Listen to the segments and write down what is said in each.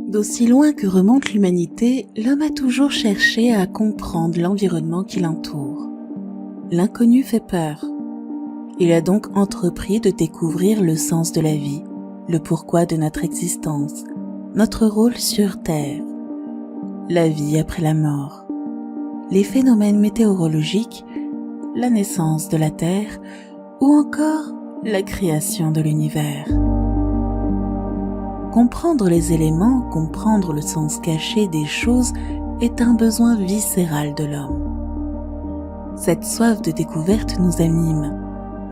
D'aussi loin que remonte l'humanité, l'homme a toujours cherché à comprendre l'environnement qui l'entoure. L'inconnu fait peur. Il a donc entrepris de découvrir le sens de la vie, le pourquoi de notre existence, notre rôle sur Terre, la vie après la mort, les phénomènes météorologiques, la naissance de la Terre ou encore la création de l'univers. Comprendre les éléments, comprendre le sens caché des choses est un besoin viscéral de l'homme. Cette soif de découverte nous anime.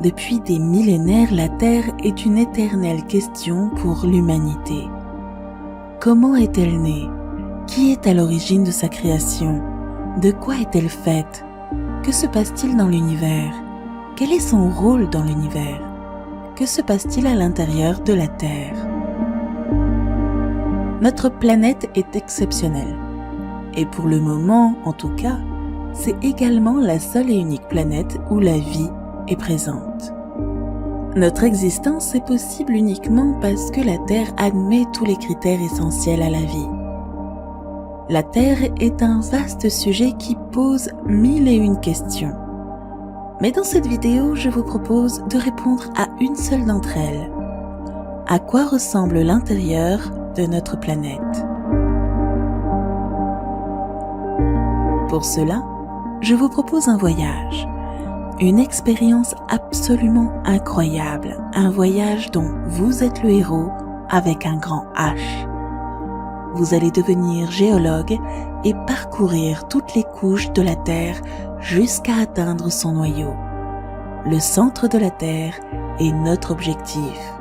Depuis des millénaires, la Terre est une éternelle question pour l'humanité. Comment est-elle née? Qui est à l'origine de sa création? De quoi est-elle faite? Que se passe-t-il dans l'univers? Quel est son rôle dans l'univers? Que se passe-t-il à l'intérieur de la Terre? Notre planète est exceptionnelle. Et pour le moment, en tout cas, c'est également la seule et unique planète où la vie est présente. Notre existence est possible uniquement parce que la Terre admet tous les critères essentiels à la vie. La Terre est un vaste sujet qui pose 1001 questions. Mais dans cette vidéo, je vous propose de répondre à une seule d'entre elles. À quoi ressemble l'intérieur de notre planète? Pour cela, je vous propose un voyage, une expérience absolument incroyable, un voyage dont vous êtes le héros avec un grand H. Vous allez devenir géologue et parcourir toutes les couches de la Terre jusqu'à atteindre son noyau. Le centre de la Terre est notre objectif.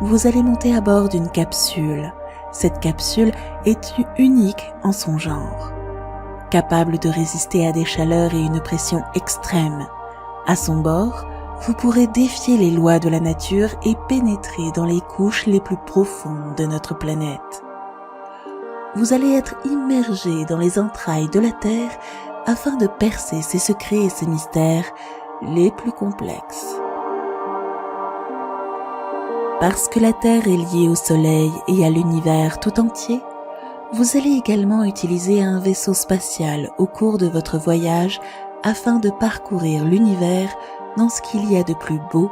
Vous allez monter à bord d'une capsule. Cette capsule est unique en son genre, capable de résister à des chaleurs et une pression extrême. À son bord, vous pourrez défier les lois de la nature et pénétrer dans les couches les plus profondes de notre planète. Vous allez être immergé dans les entrailles de la Terre afin de percer ses secrets et ses mystères les plus complexes. Parce que la Terre est liée au Soleil et à l'univers tout entier, vous allez également utiliser un vaisseau spatial au cours de votre voyage afin de parcourir l'univers dans ce qu'il y a de plus beau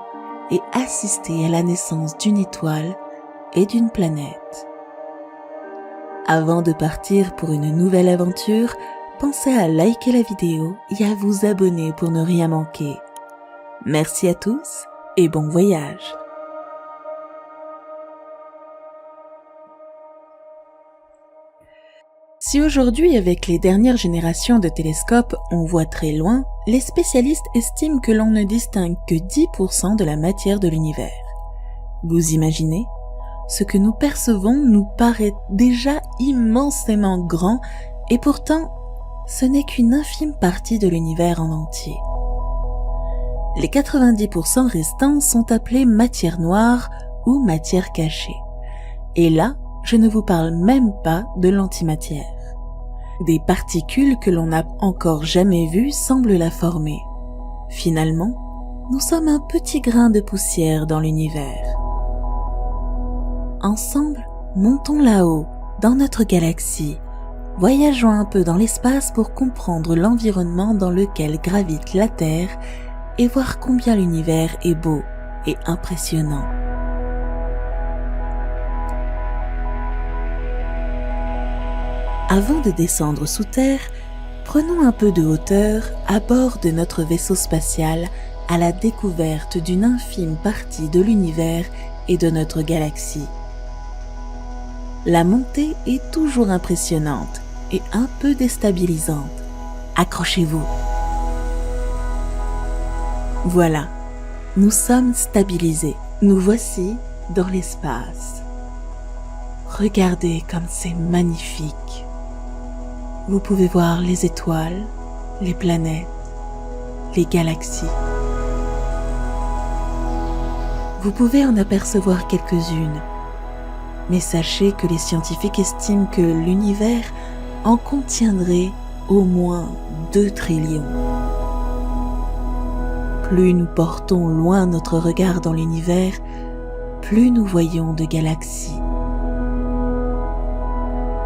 et assister à la naissance d'une étoile et d'une planète. Avant de partir pour une nouvelle aventure, pensez à liker la vidéo et à vous abonner pour ne rien manquer. Merci à tous et bon voyage! Si aujourd'hui, avec les dernières générations de télescopes, on voit très loin, les spécialistes estiment que l'on ne distingue que 10% de la matière de l'univers. Vous imaginez? Ce que nous percevons nous paraît déjà immensément grand et pourtant, ce n'est qu'une infime partie de l'univers en entier. Les 90% restants sont appelés matière noire ou matière cachée. Et là, je ne vous parle même pas de l'antimatière. Des particules que l'on n'a encore jamais vues semblent la former. Finalement, nous sommes un petit grain de poussière dans l'univers. Ensemble, montons là-haut, dans notre galaxie. Voyageons un peu dans l'espace pour comprendre l'environnement dans lequel gravite la Terre et voir combien l'univers est beau et impressionnant. Avant de descendre sous terre, prenons un peu de hauteur à bord de notre vaisseau spatial à la découverte d'une infime partie de l'univers et de notre galaxie. La montée est toujours impressionnante et un peu déstabilisante. Accrochez-vous. Voilà, nous sommes stabilisés. Nous voici dans l'espace. Regardez comme c'est magnifique. Vous pouvez voir les étoiles, les planètes, les galaxies. Vous pouvez en apercevoir quelques-unes, mais sachez que les scientifiques estiment que l'univers en contiendrait au moins 2 trillions. Plus nous portons loin notre regard dans l'univers, plus nous voyons de galaxies.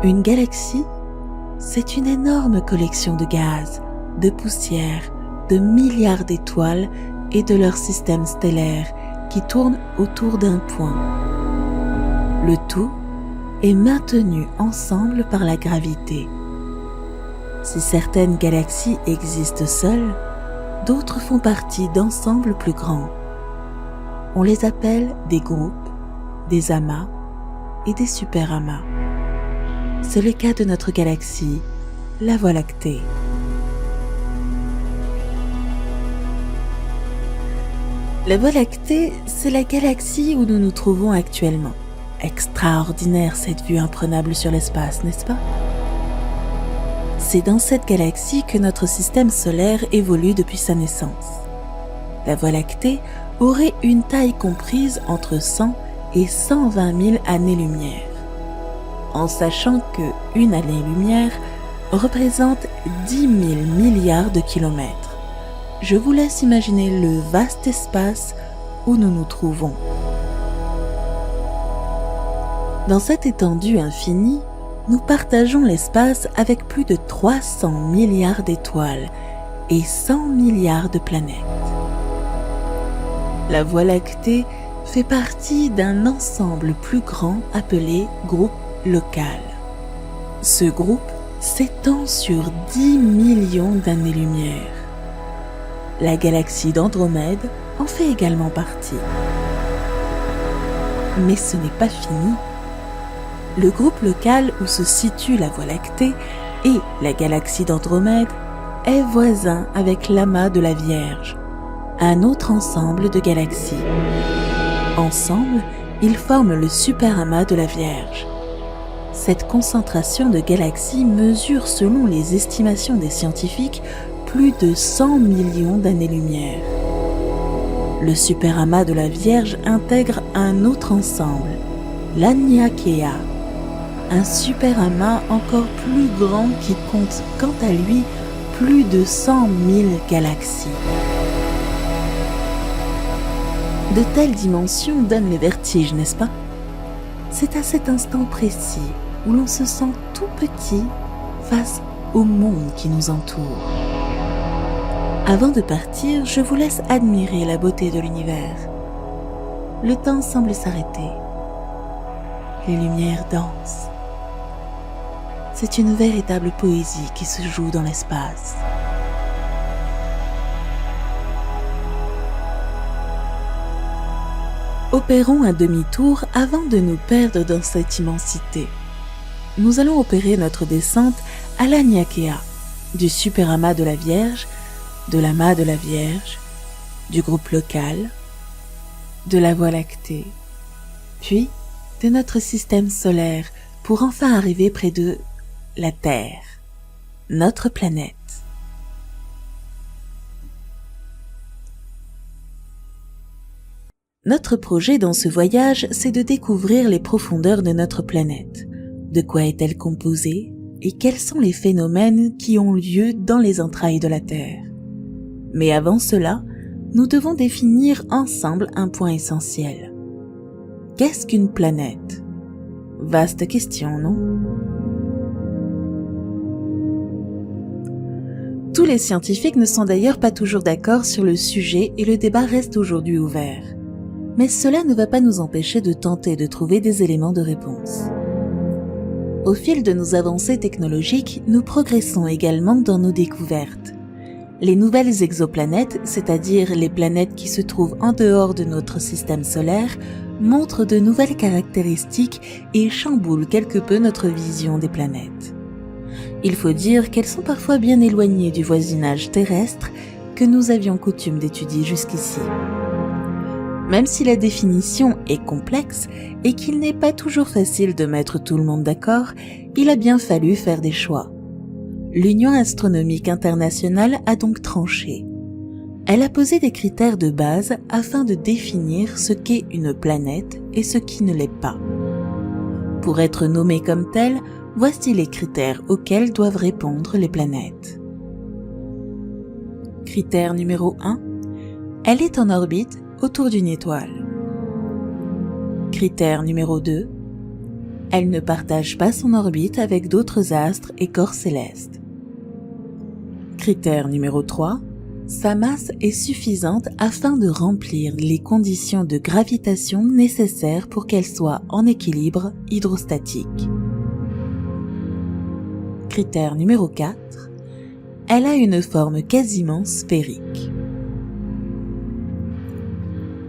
Une galaxie, c'est une énorme collection de gaz, de poussière, de milliards d'étoiles et de leurs systèmes stellaires qui tournent autour d'un point. Le tout est maintenu ensemble par la gravité. Si certaines galaxies existent seules, d'autres font partie d'ensembles plus grands. On les appelle des groupes, des amas et des superamas. C'est le cas de notre galaxie, la Voie lactée. La Voie lactée, c'est la galaxie où nous nous trouvons actuellement. Extraordinaire cette vue imprenable sur l'espace, n'est-ce pas? C'est dans cette galaxie que notre système solaire évolue depuis sa naissance. La Voie lactée aurait une taille comprise entre 100 et 120 000 années-lumière. En sachant que une année-lumière représente 10 000 milliards de kilomètres. Je vous laisse imaginer le vaste espace où nous nous trouvons. Dans cette étendue infinie, nous partageons l'espace avec plus de 300 milliards d'étoiles et 100 milliards de planètes. La Voie lactée fait partie d'un ensemble plus grand appelé groupe local. Ce groupe s'étend sur 10 millions d'années-lumière. La galaxie d'Andromède en fait également partie. Mais ce n'est pas fini. Le groupe local où se situe la Voie lactée et la galaxie d'Andromède est voisin avec l'amas de la Vierge, un autre ensemble de galaxies. Ensemble, ils forment le superamas de la Vierge. Cette concentration de galaxies mesure, selon les estimations des scientifiques, plus de 100 millions d'années-lumière. Le superamas de la Vierge intègre un autre ensemble, l'Aniakea, un superamas encore plus grand qui compte quant à lui plus de 100 000 galaxies. De telles dimensions donnent le vertige, n'est-ce pas? C'est à cet instant précis où l'on se sent tout petit face au monde qui nous entoure. Avant de partir, je vous laisse admirer la beauté de l'univers. Le temps semble s'arrêter. Les lumières dansent. C'est une véritable poésie qui se joue dans l'espace. Opérons un demi-tour avant de nous perdre dans cette immensité. Nous allons opérer notre descente à l'Aniakea, du superamas de la Vierge, de l'amas de la Vierge, du groupe local, de la Voie lactée, puis de notre système solaire pour enfin arriver près de la Terre, notre planète. Notre projet dans ce voyage, c'est de découvrir les profondeurs de notre planète. De quoi est-elle composée et quels sont les phénomènes qui ont lieu dans les entrailles de la Terre. Mais avant cela, nous devons définir ensemble un point essentiel. Qu'est-ce qu'une planète? Vaste question, non? Tous les scientifiques ne sont d'ailleurs pas toujours d'accord sur le sujet et le débat reste aujourd'hui ouvert. Mais cela ne va pas nous empêcher de tenter de trouver des éléments de réponse. Au fil de nos avancées technologiques, nous progressons également dans nos découvertes. Les nouvelles exoplanètes, c'est-à-dire les planètes qui se trouvent en dehors de notre système solaire, montrent de nouvelles caractéristiques et chamboulent quelque peu notre vision des planètes. Il faut dire qu'elles sont parfois bien éloignées du voisinage terrestre que nous avions coutume d'étudier jusqu'ici. Même si la définition est complexe et qu'il n'est pas toujours facile de mettre tout le monde d'accord, il a bien fallu faire des choix. L'Union astronomique internationale a donc tranché. Elle a posé des critères de base afin de définir ce qu'est une planète et ce qui ne l'est pas. Pour être nommée comme telle, voici les critères auxquels doivent répondre les planètes. Critère numéro 1. Elle est en orbite autour d'une étoile. Critère numéro 2. Elle ne partage pas son orbite avec d'autres astres et corps célestes. Critère numéro 3. Sa masse est suffisante afin de remplir les conditions de gravitation nécessaires pour qu'elle soit en équilibre hydrostatique. Critère numéro 4. Elle a une forme quasiment sphérique.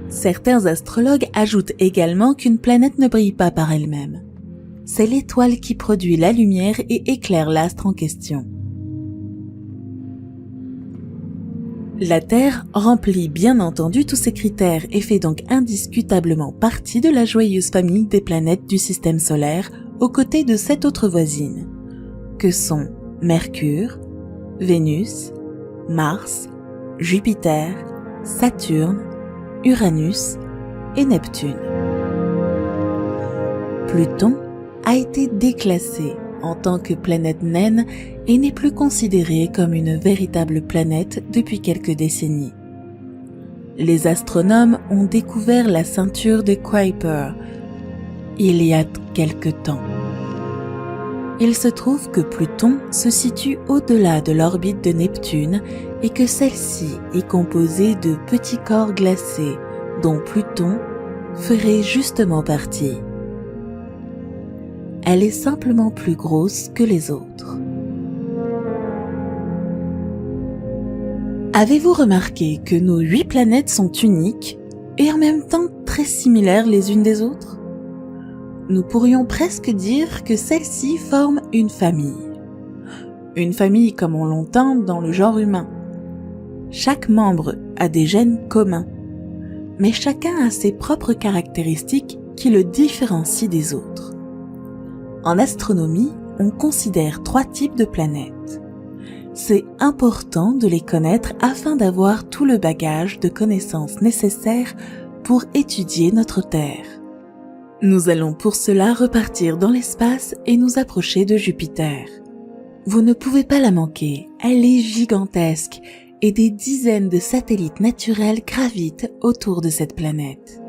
Certains astrologues ajoutent également qu'une planète ne brille pas par elle-même. C'est l'étoile qui produit la lumière et éclaire l'astre en question. La Terre remplit bien entendu tous ces critères et fait donc indiscutablement partie de la joyeuse famille des planètes du système solaire aux côtés de 7 autres voisines, que sont Mercure, Vénus, Mars, Jupiter, Saturne, Uranus et Neptune. Pluton a été déclassé en tant que planète naine et n'est plus considérée comme une véritable planète depuis quelques décennies. Les astronomes ont découvert la ceinture de Kuiper il y a quelque temps. Il se trouve que Pluton se situe au-delà de l'orbite de Neptune et que celle-ci est composée de petits corps glacés dont Pluton ferait justement partie. Elle est simplement plus grosse que les autres. Avez-vous remarqué que nos 8 planètes sont uniques et en même temps très similaires les unes des autres? Nous pourrions presque dire que celles-ci forment une famille. Une famille comme on l'entend dans le genre humain. Chaque membre a des gènes communs, mais chacun a ses propres caractéristiques qui le différencient des autres. En astronomie, on considère 3 types de planètes. C'est important de les connaître afin d'avoir tout le bagage de connaissances nécessaires pour étudier notre Terre. Nous allons pour cela repartir dans l'espace et nous approcher de Jupiter. Vous ne pouvez pas la manquer, elle est gigantesque et des dizaines de satellites naturels gravitent autour de cette planète.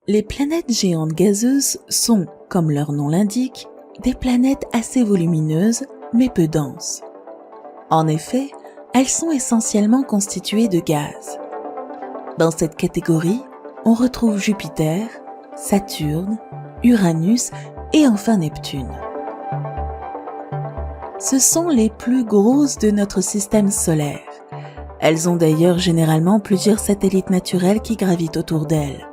Les planètes géantes gazeuses sont, comme leur nom l'indique, des planètes assez volumineuses mais peu denses. En effet, elles sont essentiellement constituées de gaz. Dans cette catégorie, on retrouve Jupiter, Saturne, Uranus et enfin Neptune. Ce sont les plus grosses de notre système solaire. Elles ont d'ailleurs généralement plusieurs satellites naturels qui gravitent autour d'elles.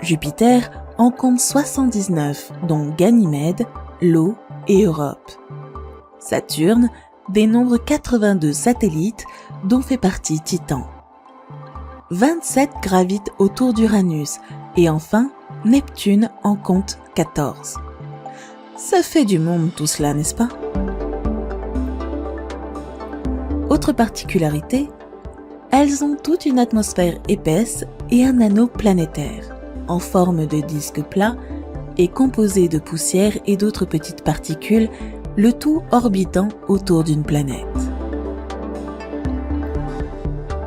Jupiter en compte 79, dont Ganymède, Io et Europe. Saturne dénombre 82 satellites, dont fait partie Titan. 27 gravitent autour d'Uranus, et enfin, Neptune en compte 14. Ça fait du monde tout cela, n'est-ce pas? Autre particularité, elles ont toute une atmosphère épaisse et un anneau planétaire, en forme de disque plat et composé de poussière et d'autres petites particules, le tout orbitant autour d'une planète.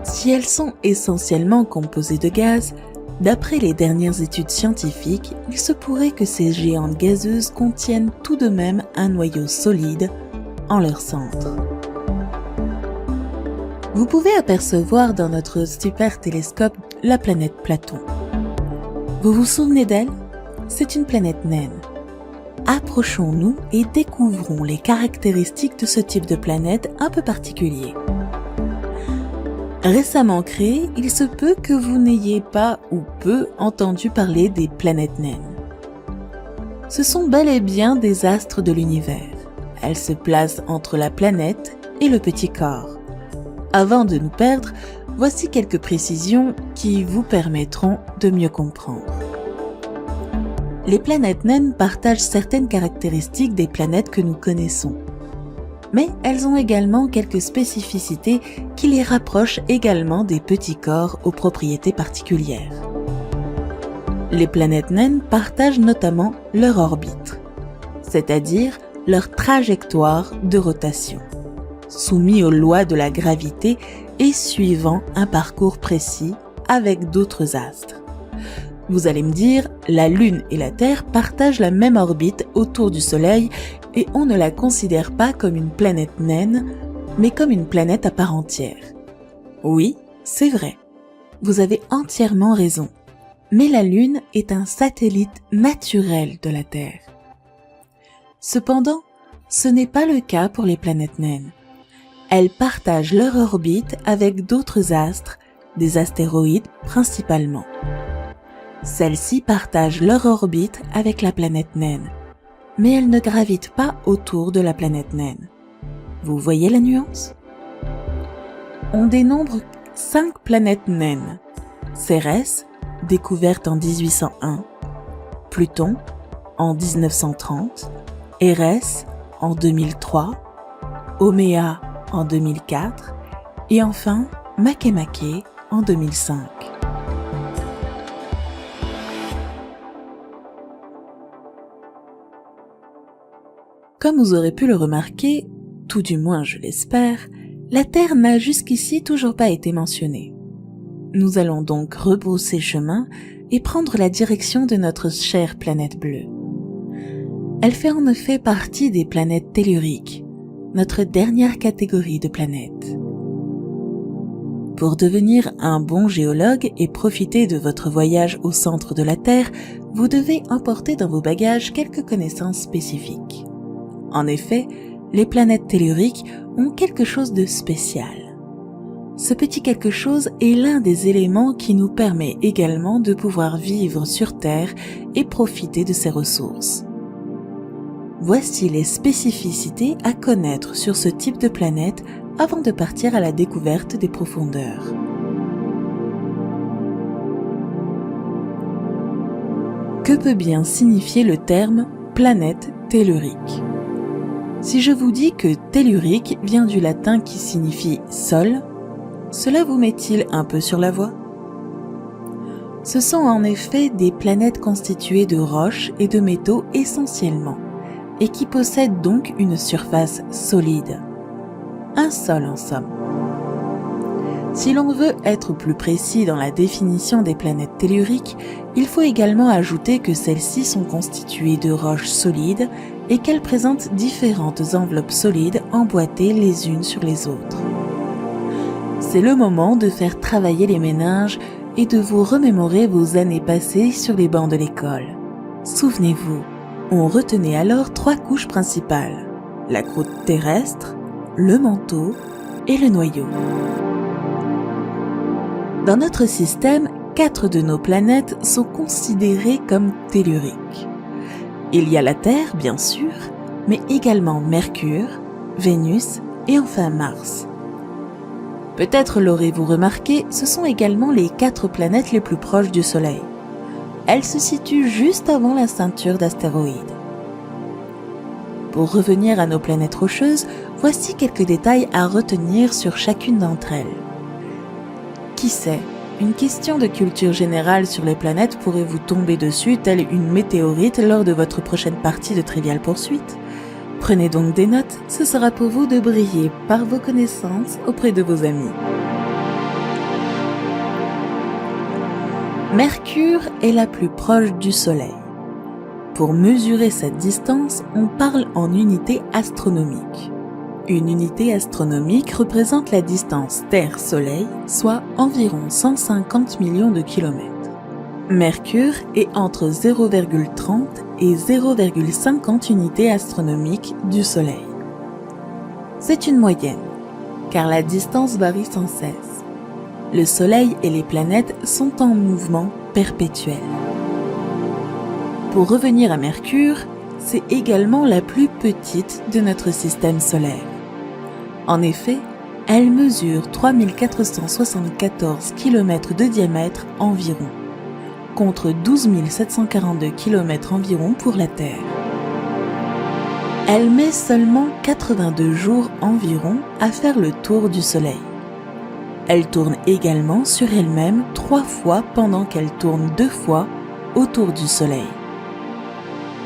Si elles sont essentiellement composées de gaz, d'après les dernières études scientifiques, il se pourrait que ces géantes gazeuses contiennent tout de même un noyau solide en leur centre. Vous pouvez apercevoir dans notre super télescope la planète Platon. Vous vous souvenez d'elle? C'est une planète naine. Approchons-nous et découvrons les caractéristiques de ce type de planète un peu particulier. Récemment créée, il se peut que vous n'ayez pas ou peu entendu parler des planètes naines. Ce sont bel et bien des astres de l'univers. Elles se placent entre la planète et le petit corps. Avant de nous perdre, voici quelques précisions qui vous permettront de mieux comprendre. Les planètes naines partagent certaines caractéristiques des planètes que nous connaissons. Mais elles ont également quelques spécificités qui les rapprochent également des petits corps aux propriétés particulières. Les planètes naines partagent notamment leur orbite, c'est-à-dire leur trajectoire de rotation, soumis aux lois de la gravité et suivant un parcours précis avec d'autres astres. Vous allez me dire, la Lune et la Terre partagent la même orbite autour du Soleil et on ne la considère pas comme une planète naine, mais comme une planète à part entière. Oui, c'est vrai. Vous avez entièrement raison. Mais la Lune est un satellite naturel de la Terre. Cependant, ce n'est pas le cas pour les planètes naines. Elles partagent leur orbite avec d'autres astres, des astéroïdes principalement. Celles-ci partagent leur orbite avec la planète naine, mais elles ne gravitent pas autour de la planète naine. Vous voyez la nuance ? On dénombre 5 planètes naines. Cérès, découverte en 1801, Pluton en 1930, Érès en 2003, Oméa en 2004 et enfin Makemake en 2005. Comme vous aurez pu le remarquer, tout du moins je l'espère, la Terre n'a jusqu'ici toujours pas été mentionnée. Nous allons donc rebrousser chemin et prendre la direction de notre chère planète bleue. Elle fait en effet partie des planètes telluriques, notre dernière catégorie de planètes. Pour devenir un bon géologue et profiter de votre voyage au centre de la Terre, vous devez emporter dans vos bagages quelques connaissances spécifiques. En effet, les planètes telluriques ont quelque chose de spécial. Ce petit quelque chose est l'un des éléments qui nous permet également de pouvoir vivre sur Terre et profiter de ses ressources. Voici les spécificités à connaître sur ce type de planète avant de partir à la découverte des profondeurs. Que peut bien signifier le terme planète tellurique ? Si je vous dis que tellurique vient du latin qui signifie sol, cela vous met-il un peu sur la voie ? Ce sont en effet des planètes constituées de roches et de métaux essentiellement, et qui possèdent donc une surface solide. Un sol en somme. Si l'on veut être plus précis dans la définition des planètes telluriques, il faut également ajouter que celles-ci sont constituées de roches solides et qu'elles présentent différentes enveloppes solides emboîtées les unes sur les autres. C'est le moment de faire travailler les méninges et de vous remémorer vos années passées sur les bancs de l'école. Souvenez-vous, on retenait alors 3 couches principales, la croûte terrestre, le manteau et le noyau. Dans notre système, 4 de nos planètes sont considérées comme telluriques. Il y a la Terre, bien sûr, mais également Mercure, Vénus et enfin Mars. Peut-être l'aurez-vous remarqué, ce sont également les 4 planètes les plus proches du Soleil. Elles se situent juste avant la ceinture d'astéroïdes. Pour revenir à nos planètes rocheuses, voici quelques détails à retenir sur chacune d'entre elles. Qui sait, une question de culture générale sur les planètes pourrait vous tomber dessus telle une météorite lors de votre prochaine partie de Trivial Pursuit. Prenez donc des notes, ce sera pour vous de briller par vos connaissances auprès de vos amis. Mercure est la plus proche du Soleil. Pour mesurer cette distance, on parle en unités astronomiques. Une unité astronomique représente la distance Terre-Soleil, soit environ 150 millions de kilomètres. Mercure est entre 0,30 et 0,50 unités astronomiques du Soleil. C'est une moyenne, car la distance varie sans cesse. Le Soleil et les planètes sont en mouvement perpétuel. Pour revenir à Mercure, c'est également la plus petite de notre système solaire. En effet, elle mesure 3474 km de diamètre environ, contre 12 742 km environ pour la Terre. Elle met seulement 82 jours environ à faire le tour du Soleil. Elle tourne également sur elle-même 3 fois pendant qu'elle tourne 2 fois autour du Soleil.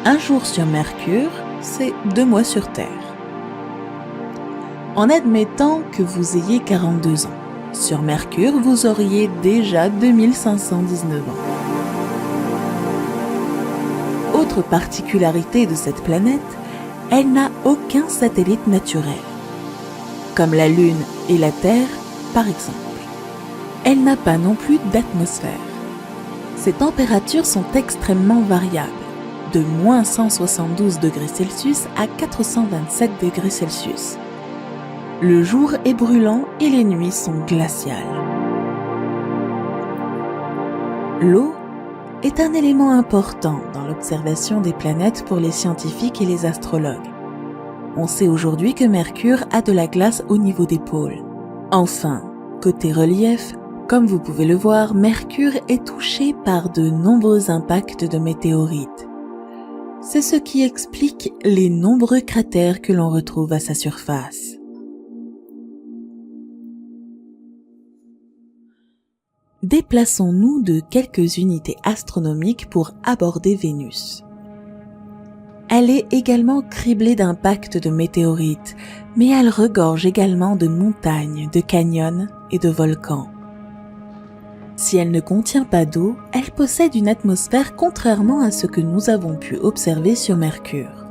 Un jour sur Mercure, c'est 2 mois sur Terre. En admettant que vous ayez 42 ans, Sur Mercure, vous auriez déjà 2519 ans. Autre particularité de cette planète, elle n'a aucun satellite naturel, comme la Lune et la Terre par exemple. Elle n'a pas non plus d'atmosphère. Ses températures sont extrêmement variables, de moins 172 degrés Celsius à 427 degrés Celsius. Le jour est brûlant et les nuits sont glaciales. L'eau est un élément important dans l'observation des planètes pour les scientifiques et les astrologues. On sait aujourd'hui que Mercure a de la glace au niveau des pôles. Enfin, côté relief, comme vous pouvez le voir, Mercure est touché par de nombreux impacts de météorites. C'est ce qui explique les nombreux cratères que l'on retrouve à sa surface. Déplaçons-nous de quelques unités astronomiques pour aborder Vénus. Elle est également criblée d'impacts de météorites, mais elle regorge également de montagnes, de canyons et de volcans. Si elle ne contient pas d'eau, elle possède une atmosphère contrairement à ce que nous avons pu observer sur Mercure.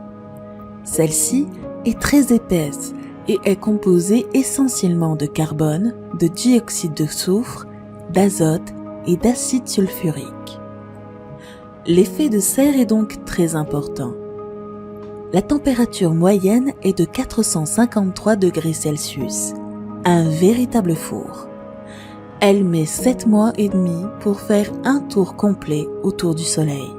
Celle-ci est très épaisse et est composée essentiellement de carbone, de dioxyde de soufre, d'azote et d'acide sulfurique. L'effet de serre est donc très important. La température moyenne est de 453 degrés Celsius, un véritable four. Elle met 7 mois et demi pour faire un tour complet autour du Soleil.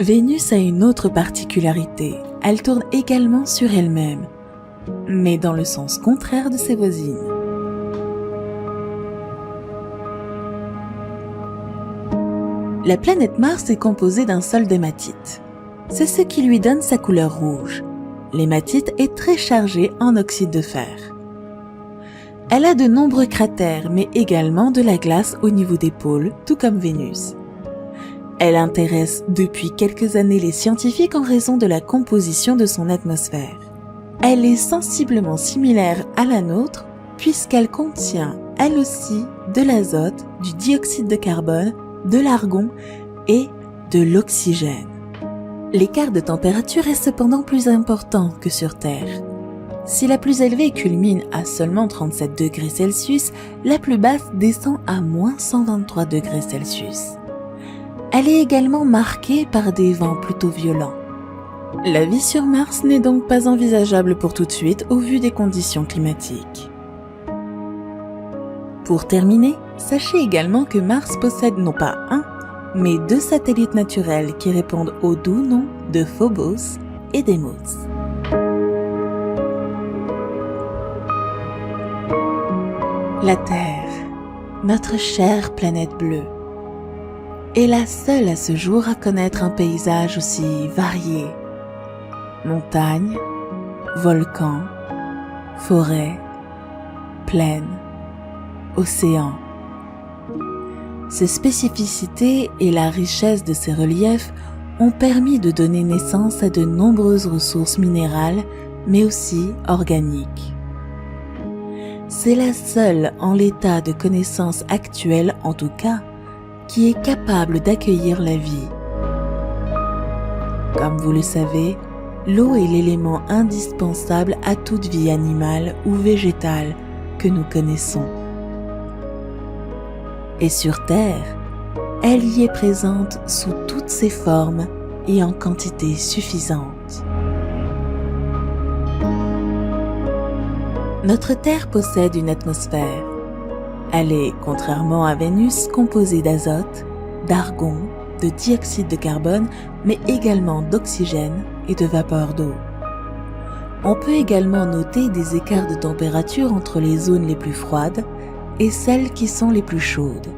Vénus a une autre particularité, elle tourne également sur elle-même, mais dans le sens contraire de ses voisines. La planète Mars est composée d'un sol d'hématite. C'est ce qui lui donne sa couleur rouge. L'hématite est très chargée en oxyde de fer. Elle a de nombreux cratères, mais également de la glace au niveau des pôles, tout comme Vénus. Elle intéresse depuis quelques années les scientifiques en raison de la composition de son atmosphère. Elle est sensiblement similaire à la nôtre, puisqu'elle contient, elle aussi, de l'azote, du dioxyde de carbone, de l'argon et de l'oxygène. L'écart de température est cependant plus important que sur Terre. Si la plus élevée culmine à seulement 37 degrés Celsius, la plus basse descend à moins 123 degrés Celsius. Elle est également marquée par des vents plutôt violents. La vie sur Mars n'est donc pas envisageable pour tout de suite au vu des conditions climatiques. Pour terminer, sachez également que Mars possède non pas un, mais 2 satellites naturels qui répondent au doux nom de Phobos et Deimos. La Terre, notre chère planète bleue, est la seule à ce jour à connaître un paysage aussi varié. Montagnes, volcans, forêts, plaines, océans. Ces spécificités et la richesse de ces reliefs ont permis de donner naissance à de nombreuses ressources minérales, mais aussi organiques. C'est la seule en l'état de connaissance actuelle, en tout cas, qui est capable d'accueillir la vie. Comme vous le savez, l'eau est l'élément indispensable à toute vie animale ou végétale que nous connaissons. Et sur Terre, elle y est présente sous toutes ses formes et en quantité suffisante. Notre Terre possède une atmosphère. Elle est, contrairement à Vénus, composée d'azote, d'argon, de dioxyde de carbone, mais également d'oxygène et de vapeur d'eau. On peut également noter des écarts de température entre les zones les plus froides et celles qui sont les plus chaudes.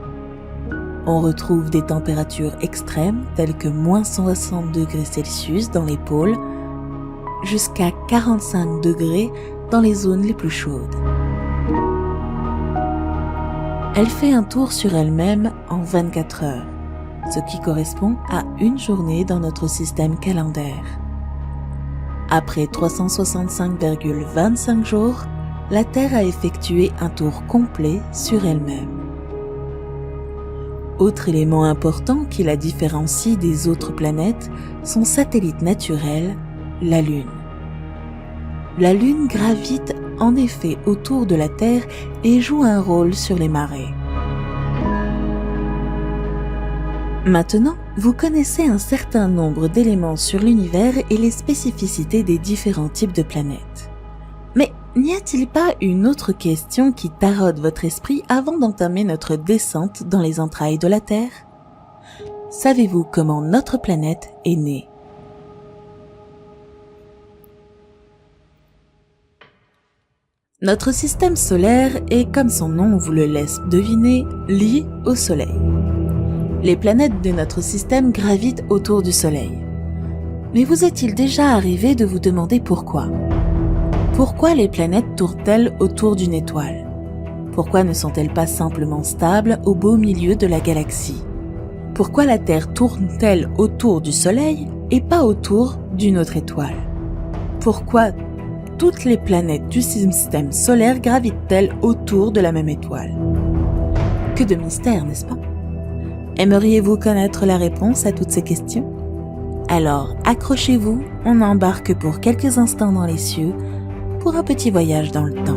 On retrouve des températures extrêmes telles que moins 160 degrés Celsius dans les pôles, jusqu'à 45 degrés dans les zones les plus chaudes. Elle fait un tour sur elle-même en 24 heures, ce qui correspond à une journée dans notre système calendaire. Après 365,25 jours, la Terre a effectué un tour complet sur elle-même. Autre élément important qui la différencie des autres planètes, son satellite naturel, la Lune. La Lune gravite en effet autour de la Terre et joue un rôle sur les marées. Maintenant, vous connaissez un certain nombre d'éléments sur l'univers et les spécificités des différents types de planètes. Mais n'y a-t-il pas une autre question qui taraude votre esprit avant d'entamer notre descente dans les entrailles de la Terre? Savez-vous comment notre planète est née? Notre système solaire est, comme son nom vous le laisse deviner, lié au Soleil. Les planètes de notre système gravitent autour du Soleil. Mais vous est-il déjà arrivé de vous demander pourquoi? Pourquoi les planètes tournent-elles autour d'une étoile? Pourquoi ne sont-elles pas simplement stables au beau milieu de la galaxie? Pourquoi la Terre tourne-t-elle autour du Soleil et pas autour d'une autre étoile? Pourquoi toutes les planètes du système solaire gravitent-elles autour de la même étoile? Que de mystère, n'est-ce pas? Aimeriez-vous connaître la réponse à toutes ces questions? Alors, accrochez-vous, on embarque pour quelques instants dans les cieux pour un petit voyage dans le temps.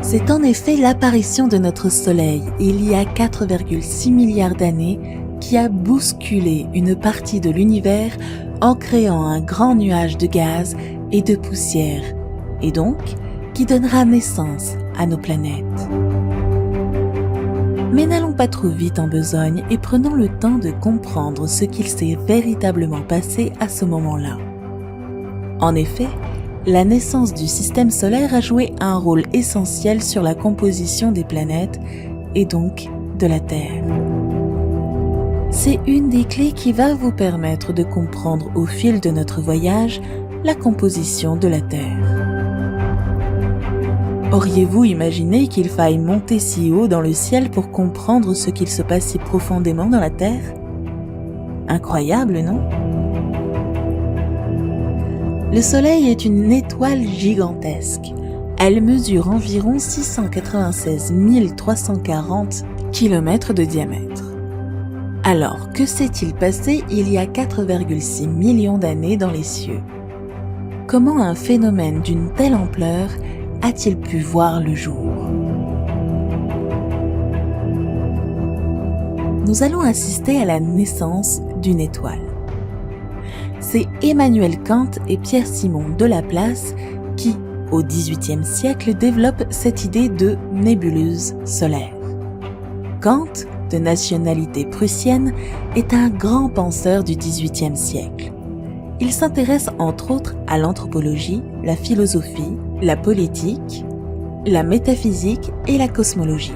C'est en effet l'apparition de notre Soleil, il y a 4,6 milliards d'années, qui a bousculé une partie de l'univers en créant un grand nuage de gaz et de poussière, et donc qui donnera naissance à nos planètes. Mais n'allons pas trop vite en besogne et prenons le temps de comprendre ce qu'il s'est véritablement passé à ce moment-là. En effet, la naissance du système solaire a joué un rôle essentiel sur la composition des planètes et donc de la Terre. C'est une des clés qui va vous permettre de comprendre au fil de notre voyage la composition de la Terre. Auriez-vous imaginé qu'il faille monter si haut dans le ciel pour comprendre ce qu'il se passe si profondément dans la Terre? Incroyable, non? Le Soleil est une étoile gigantesque. Elle mesure environ 696 340 km de diamètre. Alors, que s'est-il passé il y a 4,6 millions d'années dans les cieux? Comment un phénomène d'une telle ampleur a-t-il pu voir le jour? Nous allons assister à la naissance d'une étoile. C'est Emmanuel Kant et Pierre-Simon de Laplace qui, au XVIIIe siècle, développent cette idée de nébuleuse solaire. Kant, de nationalité prussienne, est un grand penseur du XVIIIe siècle. Il s'intéresse entre autres à l'anthropologie, la philosophie, la politique, la métaphysique et la cosmologie.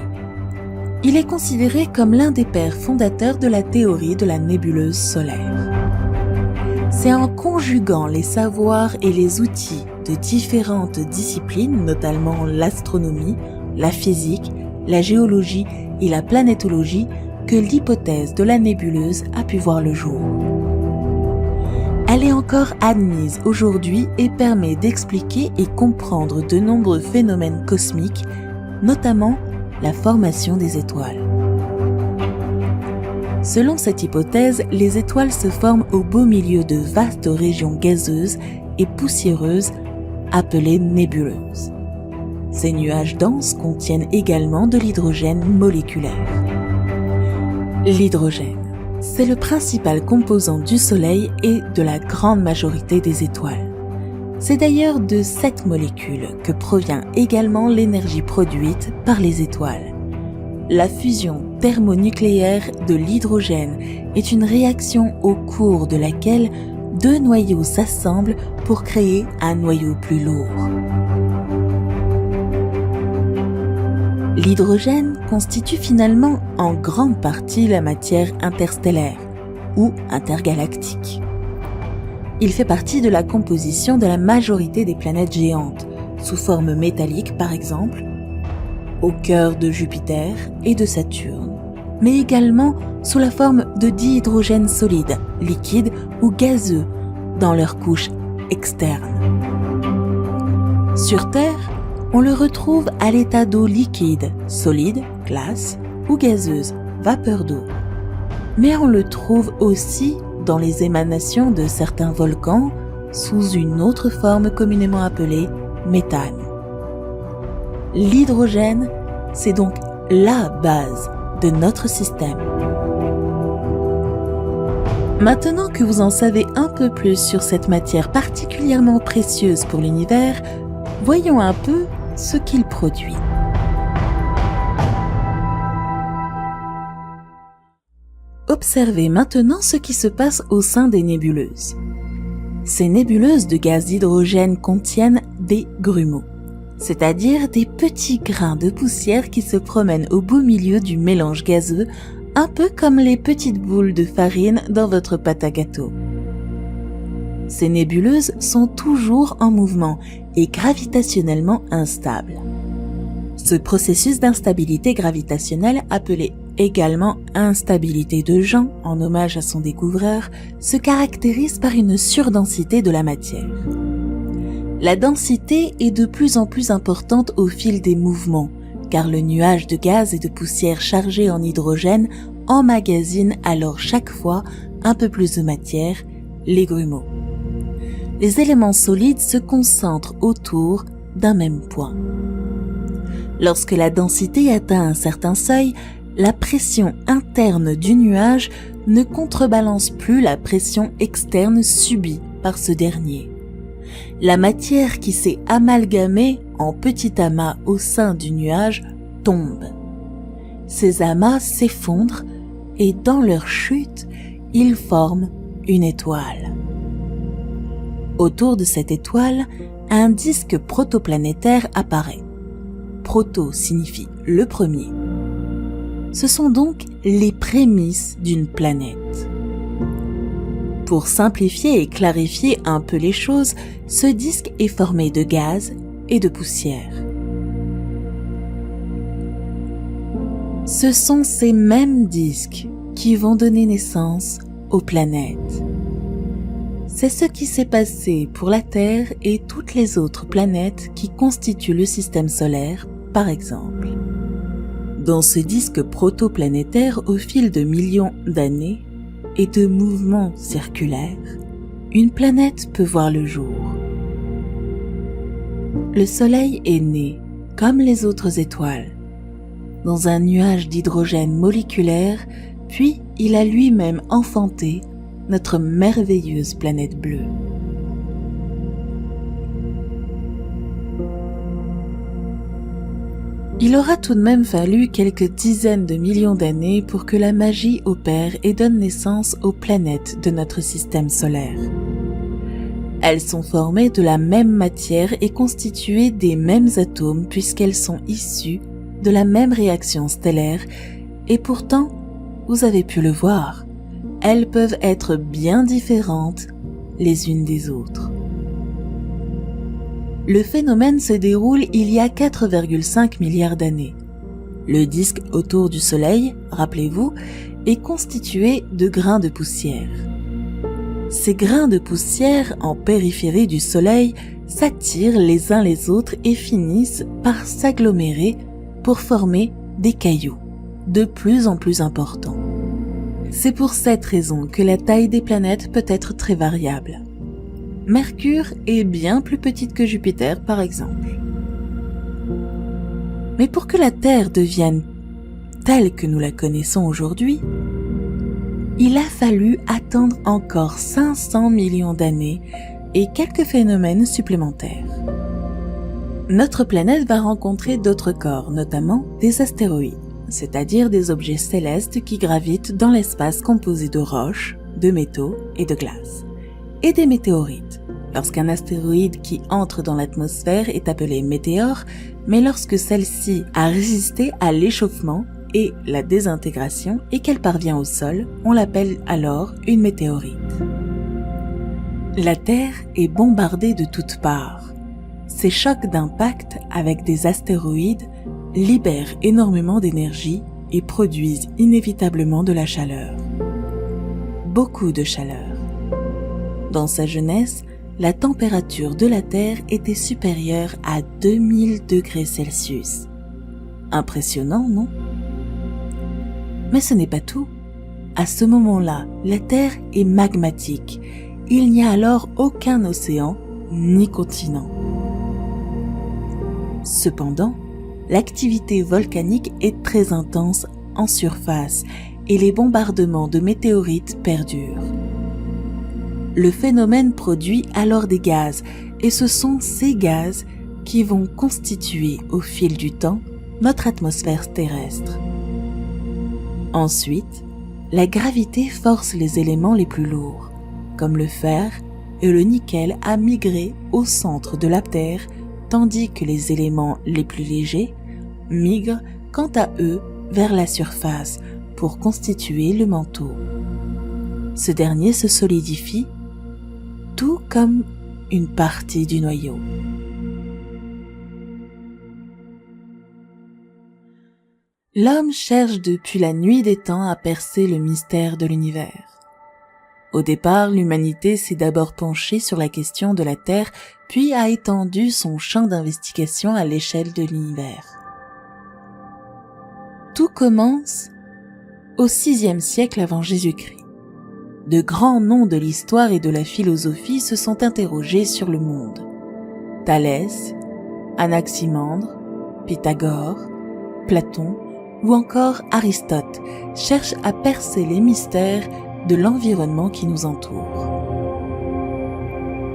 Il est considéré comme l'un des pères fondateurs de la théorie de la nébuleuse solaire. C'est en conjuguant les savoirs et les outils de différentes disciplines, notamment l'astronomie, la physique, la géologie et la planétologie, que l'hypothèse de la nébuleuse a pu voir le jour. Elle est encore admise aujourd'hui et permet d'expliquer et comprendre de nombreux phénomènes cosmiques, notamment la formation des étoiles. Selon cette hypothèse, les étoiles se forment au beau milieu de vastes régions gazeuses et poussiéreuses appelées nébuleuses. Ces nuages denses contiennent également de l'hydrogène moléculaire. L'hydrogène, c'est le principal composant du Soleil et de la grande majorité des étoiles. C'est d'ailleurs de cette molécule que provient également l'énergie produite par les étoiles. La fusion thermonucléaire de l'hydrogène est une réaction au cours de laquelle deux noyaux s'assemblent pour créer un noyau plus lourd. L'hydrogène constitue finalement en grande partie la matière interstellaire ou intergalactique. Il fait partie de la composition de la majorité des planètes géantes, sous forme métallique par exemple, au cœur de Jupiter et de Saturne, mais également sous la forme de dihydrogène solide, liquide ou gazeux, dans leur couche externe. Sur Terre, on le retrouve à l'état d'eau liquide, solide, glace, ou gazeuse, vapeur d'eau. Mais on le trouve aussi dans les émanations de certains volcans sous une autre forme communément appelée méthane. L'hydrogène, c'est donc la base de notre système. Maintenant que vous en savez un peu plus sur cette matière particulièrement précieuse pour l'univers, voyons un peu ce qu'il produit. Observez maintenant ce qui se passe au sein des nébuleuses. Ces nébuleuses de gaz d'hydrogène contiennent des grumeaux, c'est-à-dire des petits grains de poussière qui se promènent au beau milieu du mélange gazeux, un peu comme les petites boules de farine dans votre pâte à gâteau. Ces nébuleuses sont toujours en mouvement et gravitationnellement instables. Ce processus d'instabilité gravitationnelle, appelé également instabilité de Jean, en hommage à son découvreur, se caractérise par une surdensité de la matière. La densité est de plus en plus importante au fil des mouvements, car le nuage de gaz et de poussière chargé en hydrogène emmagasine alors chaque fois un peu plus de matière, les grumeaux. Les éléments solides se concentrent autour d'un même point. Lorsque la densité atteint un certain seuil, la pression interne du nuage ne contrebalance plus la pression externe subie par ce dernier. La matière qui s'est amalgamée en petits amas au sein du nuage tombe. Ces amas s'effondrent et dans leur chute, ils forment une étoile. Autour de cette étoile, un disque protoplanétaire apparaît. Proto signifie le premier. Ce sont donc les prémices d'une planète. Pour simplifier et clarifier un peu les choses, ce disque est formé de gaz et de poussière. Ce sont ces mêmes disques qui vont donner naissance aux planètes. C'est ce qui s'est passé pour la Terre et toutes les autres planètes qui constituent le système solaire, par exemple. Dans ce disque protoplanétaire, au fil de millions d'années et de mouvements circulaires, une planète peut voir le jour. Le Soleil est né, comme les autres étoiles, dans un nuage d'hydrogène moléculaire, puis il a lui-même enfanté notre merveilleuse planète bleue. Il aura tout de même fallu quelques dizaines de millions d'années pour que la magie opère et donne naissance aux planètes de notre système solaire. Elles sont formées de la même matière et constituées des mêmes atomes puisqu'elles sont issues de la même réaction stellaire et pourtant, vous avez pu le voir, elles peuvent être bien différentes les unes des autres. Le phénomène se déroule il y a 4,5 milliards d'années. Le disque autour du Soleil, rappelez-vous, est constitué de grains de poussière. Ces grains de poussière en périphérie du Soleil s'attirent les uns les autres et finissent par s'agglomérer pour former des cailloux, de plus en plus importants. C'est pour cette raison que la taille des planètes peut être très variable. Mercure est bien plus petite que Jupiter, par exemple. Mais pour que la Terre devienne telle que nous la connaissons aujourd'hui, il a fallu attendre encore 500 millions d'années et quelques phénomènes supplémentaires. Notre planète va rencontrer d'autres corps, notamment des astéroïdes, c'est-à-dire des objets célestes qui gravitent dans l'espace composé de roches, de métaux et de glace, et des météorites. Lorsqu'un astéroïde qui entre dans l'atmosphère est appelé météore, mais lorsque celle-ci a résisté à l'échauffement et la désintégration et qu'elle parvient au sol, on l'appelle alors une météorite. La Terre est bombardée de toutes parts. Ces chocs d'impact avec des astéroïdes libèrent énormément d'énergie et produisent inévitablement de la chaleur. Beaucoup de chaleur. Dans sa jeunesse, la température de la Terre était supérieure à 2000 degrés Celsius. Impressionnant, non? Mais ce n'est pas tout. À ce moment-là, la Terre est magmatique. Il n'y a alors aucun océan ni continent. Cependant, l'activité volcanique est très intense en surface et les bombardements de météorites perdurent. Le phénomène produit alors des gaz et ce sont ces gaz qui vont constituer au fil du temps notre atmosphère terrestre. Ensuite, la gravité force les éléments les plus lourds, comme le fer et le nickel, à migrer au centre de la Terre, tandis que les éléments les plus légers migrent quant à eux vers la surface pour constituer le manteau. Ce dernier se solidifie, tout comme une partie du noyau. L'homme cherche depuis la nuit des temps à percer le mystère de l'univers. Au départ, l'humanité s'est d'abord penchée sur la question de la Terre, puis a étendu son champ d'investigation à l'échelle de l'univers. Tout commence au VIe siècle avant Jésus-Christ. De grands noms de l'histoire et de la philosophie se sont interrogés sur le monde. Thalès, Anaximandre, Pythagore, Platon ou encore Aristote cherchent à percer les mystères de l'environnement qui nous entoure.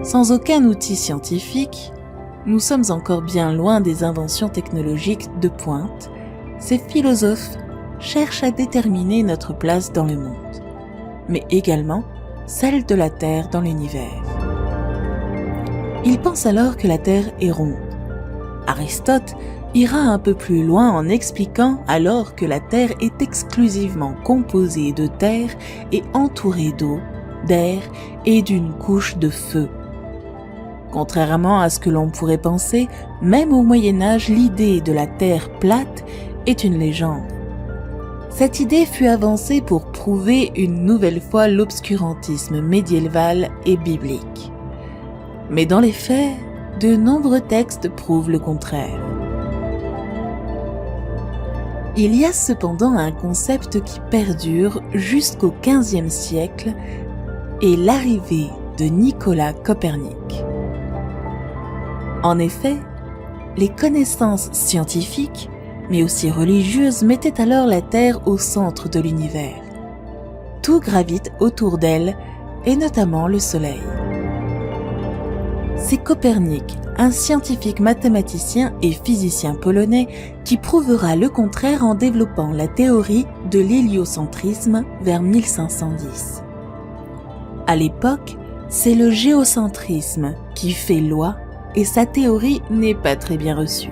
Sans aucun outil scientifique, nous sommes encore bien loin des inventions technologiques de pointe. Ces philosophes cherchent à déterminer notre place dans le monde, mais également celle de la Terre dans l'univers. Ils pensent alors que la Terre est ronde. Aristote ira un peu plus loin en expliquant alors que la Terre est exclusivement composée de terre et entourée d'eau, d'air et d'une couche de feu. Contrairement à ce que l'on pourrait penser, même au Moyen-Âge, l'idée de la Terre plate est une légende. Cette idée fut avancée pour prouver une nouvelle fois l'obscurantisme médiéval et biblique. Mais dans les faits, de nombreux textes prouvent le contraire. Il y a cependant un concept qui perdure jusqu'au XVe siècle et l'arrivée de Nicolas Copernic. En effet, les connaissances scientifiques, mais aussi religieuses, mettaient alors la Terre au centre de l'univers. Tout gravite autour d'elle, et notamment le Soleil. C'est Copernic, un scientifique mathématicien et physicien polonais, qui prouvera le contraire en développant la théorie de l'héliocentrisme vers 1510. À l'époque, c'est le géocentrisme qui fait loi et sa théorie n'est pas très bien reçue.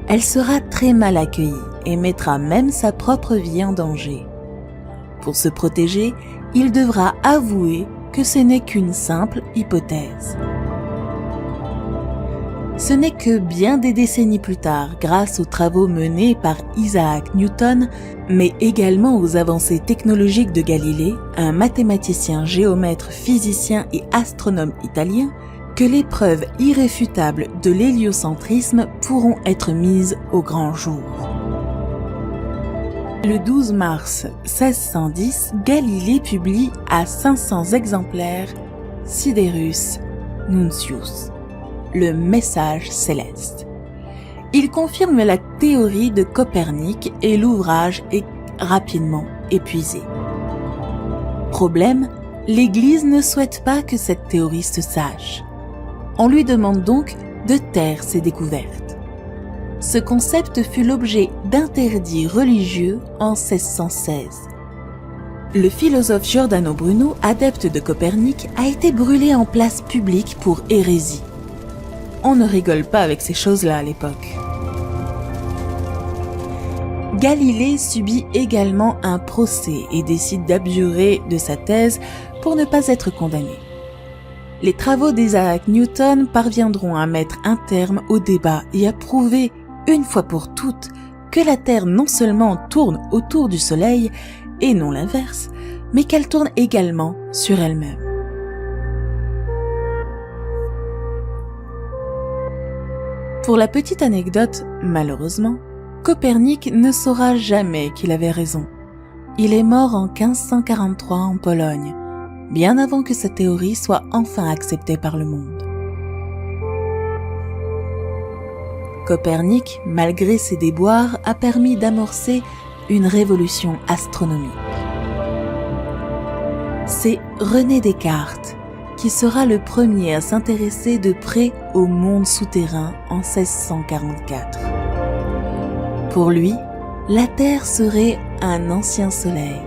Elle sera très mal accueillie et mettra même sa propre vie en danger. Pour se protéger, il devra avouer que ce n'est qu'une simple hypothèse. Ce n'est que bien des décennies plus tard, grâce aux travaux menés par Isaac Newton, mais également aux avancées technologiques de Galilée, un mathématicien, géomètre, physicien et astronome italien, que les preuves irréfutables de l'héliocentrisme pourront être mises au grand jour. Le 12 mars 1610, Galilée publie à 500 exemplaires Siderus Nuncius, le message céleste. Il confirme la théorie de Copernic et l'ouvrage est rapidement épuisé. Problème, l'Église ne souhaite pas que cette théorie se sache. On lui demande donc de taire ses découvertes. Ce concept fut l'objet d'interdits religieux en 1616. Le philosophe Giordano Bruno, adepte de Copernic, a été brûlé en place publique pour hérésie. On ne rigole pas avec ces choses-là à l'époque. Galilée subit également un procès et décide d'abjurer de sa thèse pour ne pas être condamné. Les travaux d'Isaac Newton parviendront à mettre un terme au débat et à prouver, une fois pour toutes, que la Terre non seulement tourne autour du Soleil, et non l'inverse, mais qu'elle tourne également sur elle-même. Pour la petite anecdote, malheureusement, Copernic ne saura jamais qu'il avait raison. Il est mort en 1543 en Pologne, bien avant que sa théorie soit enfin acceptée par le monde. Copernic, malgré ses déboires, a permis d'amorcer une révolution astronomique. C'est René Descartes qui sera le premier à s'intéresser de près au monde souterrain en 1644. Pour lui, la Terre serait un ancien soleil.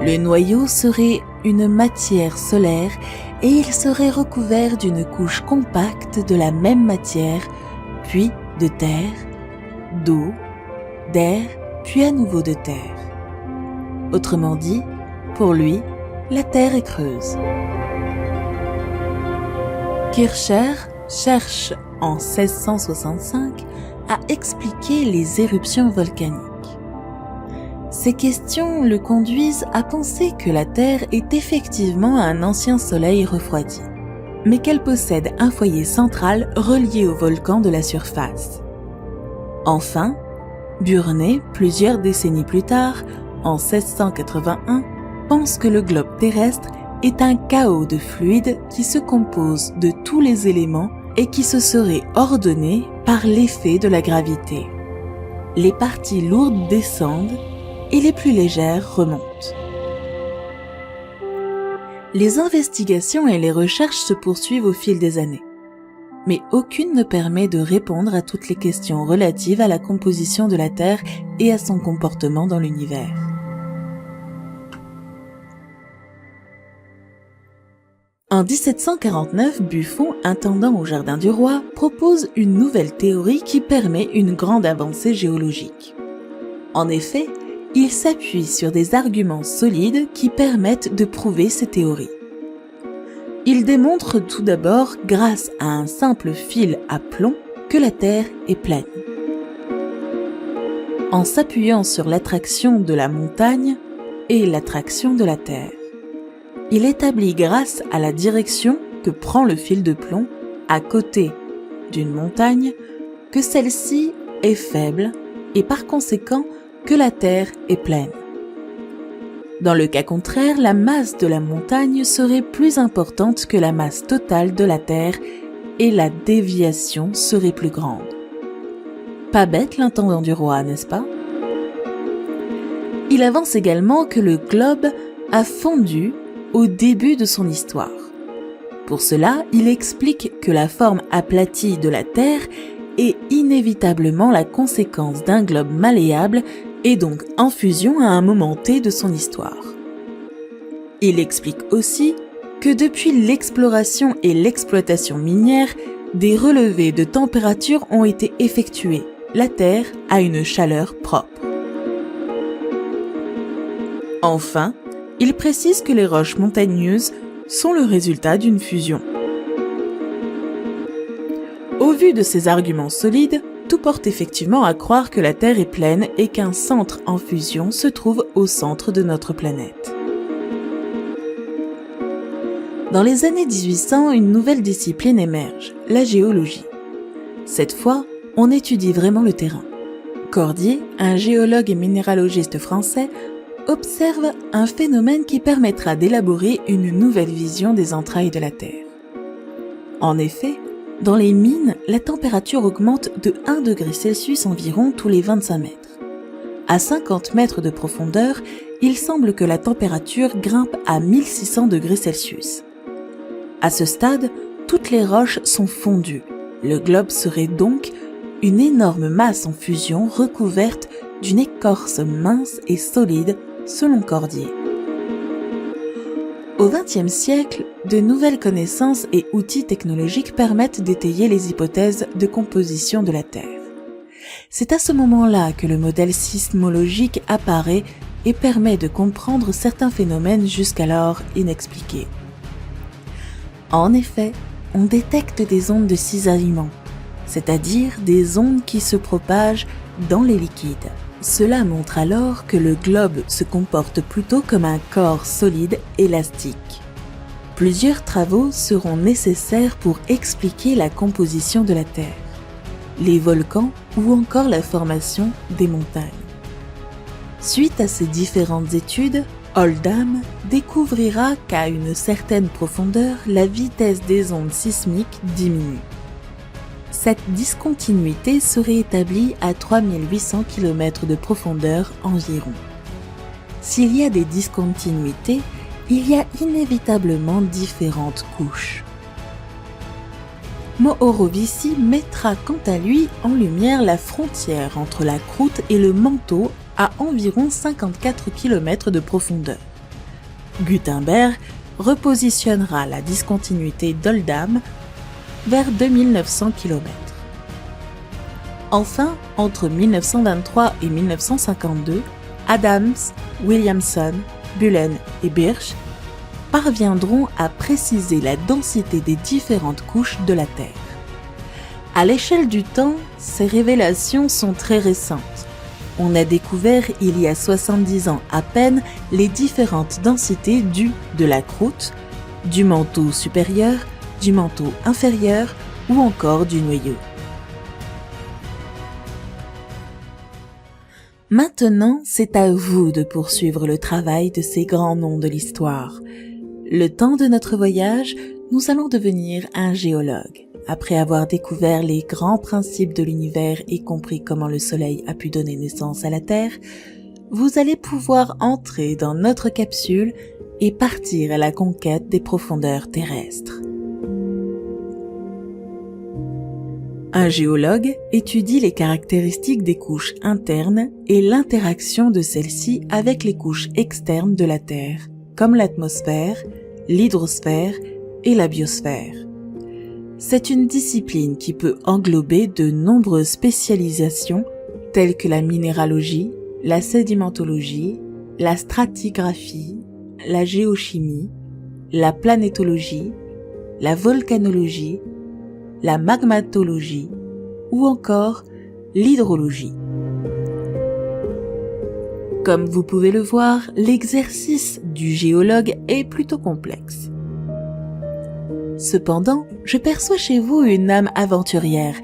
Le noyau serait une matière solaire et il serait recouvert d'une couche compacte de la même matière, puis de terre, d'eau, d'air, puis à nouveau de terre. Autrement dit, pour lui, la Terre est creuse. Kircher cherche en 1665 à expliquer les éruptions volcaniques. Ces questions le conduisent à penser que la Terre est effectivement un ancien soleil refroidi, mais qu'elle possède un foyer central relié au volcan de la surface. Enfin, Burnet, plusieurs décennies plus tard, en 1681, pense que le globe terrestre est un chaos de fluides qui se compose de tous les éléments et qui se serait ordonné par l'effet de la gravité. Les parties lourdes descendent et les plus légères remontent. Les investigations et les recherches se poursuivent au fil des années, mais aucune ne permet de répondre à toutes les questions relatives à la composition de la Terre et à son comportement dans l'univers. En 1749, Buffon, intendant au Jardin du Roi, propose une nouvelle théorie qui permet une grande avancée géologique. En effet, il s'appuie sur des arguments solides qui permettent de prouver ses théories. Il démontre tout d'abord, grâce à un simple fil à plomb, que la Terre est pleine. En s'appuyant sur l'attraction de la montagne et l'attraction de la Terre, il établit grâce à la direction que prend le fil de plomb à côté d'une montagne que celle-ci est faible et par conséquent que la Terre est pleine. Dans le cas contraire, la masse de la montagne serait plus importante que la masse totale de la Terre et la déviation serait plus grande. Pas bête l'intendant du roi, n'est-ce pas? Il avance également que le globe a fondu au début de son histoire. Pour cela, il explique que la forme aplatie de la Terre est inévitablement la conséquence d'un globe malléable et donc en fusion à un moment T de son histoire. Il explique aussi que depuis l'exploration et l'exploitation minière, des relevés de température ont été effectués. La Terre a une chaleur propre. Enfin, il précise que les roches montagneuses sont le résultat d'une fusion. Au vu de ces arguments solides, tout porte effectivement à croire que la Terre est pleine et qu'un centre en fusion se trouve au centre de notre planète. Dans les années 1800, une nouvelle discipline émerge, la géologie. Cette fois, on étudie vraiment le terrain. Cordier, un géologue et minéralogiste français, observe un phénomène qui permettra d'élaborer une nouvelle vision des entrailles de la Terre. En effet, dans les mines, la température augmente de 1 degré Celsius environ tous les 25 mètres. À 50 mètres de profondeur, il semble que la température grimpe à 1600 degrés Celsius. À ce stade, toutes les roches sont fondues. Le globe serait donc une énorme masse en fusion recouverte d'une écorce mince et solide, selon Cordier. Au XXe siècle, de nouvelles connaissances et outils technologiques permettent d'étayer les hypothèses de composition de la Terre. C'est à ce moment-là que le modèle sismologique apparaît et permet de comprendre certains phénomènes jusqu'alors inexpliqués. En effet, on détecte des ondes de cisaillement, c'est-à-dire des ondes qui se propagent dans les liquides. Cela montre alors que le globe se comporte plutôt comme un corps solide élastique. Plusieurs travaux seront nécessaires pour expliquer la composition de la Terre. les volcans ou encore la formation des montagnes. Suite à ces différentes études, Oldham découvrira qu'à une certaine profondeur, la vitesse des ondes sismiques diminue. Cette discontinuité serait établie à 3800 km de profondeur environ. S'il y a des discontinuités, il y a inévitablement différentes couches. Mohorovici mettra quant à lui en lumière la frontière entre la croûte et le manteau à environ 54 km de profondeur. Gutenberg repositionnera la discontinuité d'Oldham vers 2900 km. Enfin, entre 1923 et 1952, Adams, Williamson, Bullen et Birch parviendront à préciser la densité des différentes couches de la Terre. À l'échelle du temps, ces révélations sont très récentes. On a découvert il y a 70 ans à peine les différentes densités de la croûte, du manteau supérieur, du manteau inférieur ou encore du noyau. Maintenant, c'est à vous de poursuivre le travail de ces grands noms de l'histoire. Le temps de notre voyage, nous allons devenir un géologue. Après avoir découvert les grands principes de l'univers et compris comment le Soleil a pu donner naissance à la Terre, vous allez pouvoir entrer dans notre capsule et partir à la conquête des profondeurs terrestres. Un géologue étudie les caractéristiques des couches internes et l'interaction de celles-ci avec les couches externes de la Terre, comme l'atmosphère, l'hydrosphère et la biosphère. C'est une discipline qui peut englober de nombreuses spécialisations telles que la minéralogie, la sédimentologie, la stratigraphie, la géochimie, la planétologie, la volcanologie, la magmatologie ou encore l'hydrologie. Comme vous pouvez le voir, l'exercice du géologue est plutôt complexe. Cependant, je perçois chez vous une âme aventurière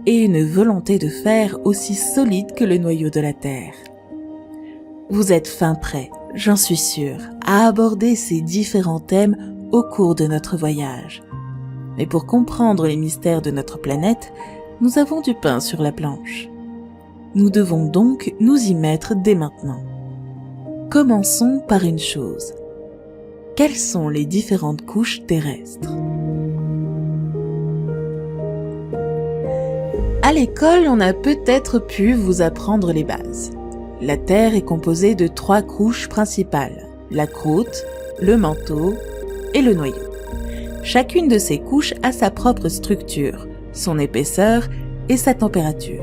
et une volonté de faire aussi solide que le noyau de la Terre. Vous êtes fin prêt, j'en suis sûre, à aborder ces différents thèmes au cours de notre voyage. Mais pour comprendre les mystères de notre planète, nous avons du pain sur la planche. Nous devons donc nous y mettre dès maintenant. Commençons par une chose. Quelles sont les différentes couches terrestres ? À l'école, on a peut-être pu vous apprendre les bases. La Terre est composée de 3 couches principales, la croûte, le manteau et le noyau. Chacune de ces couches a sa propre structure, son épaisseur et sa température.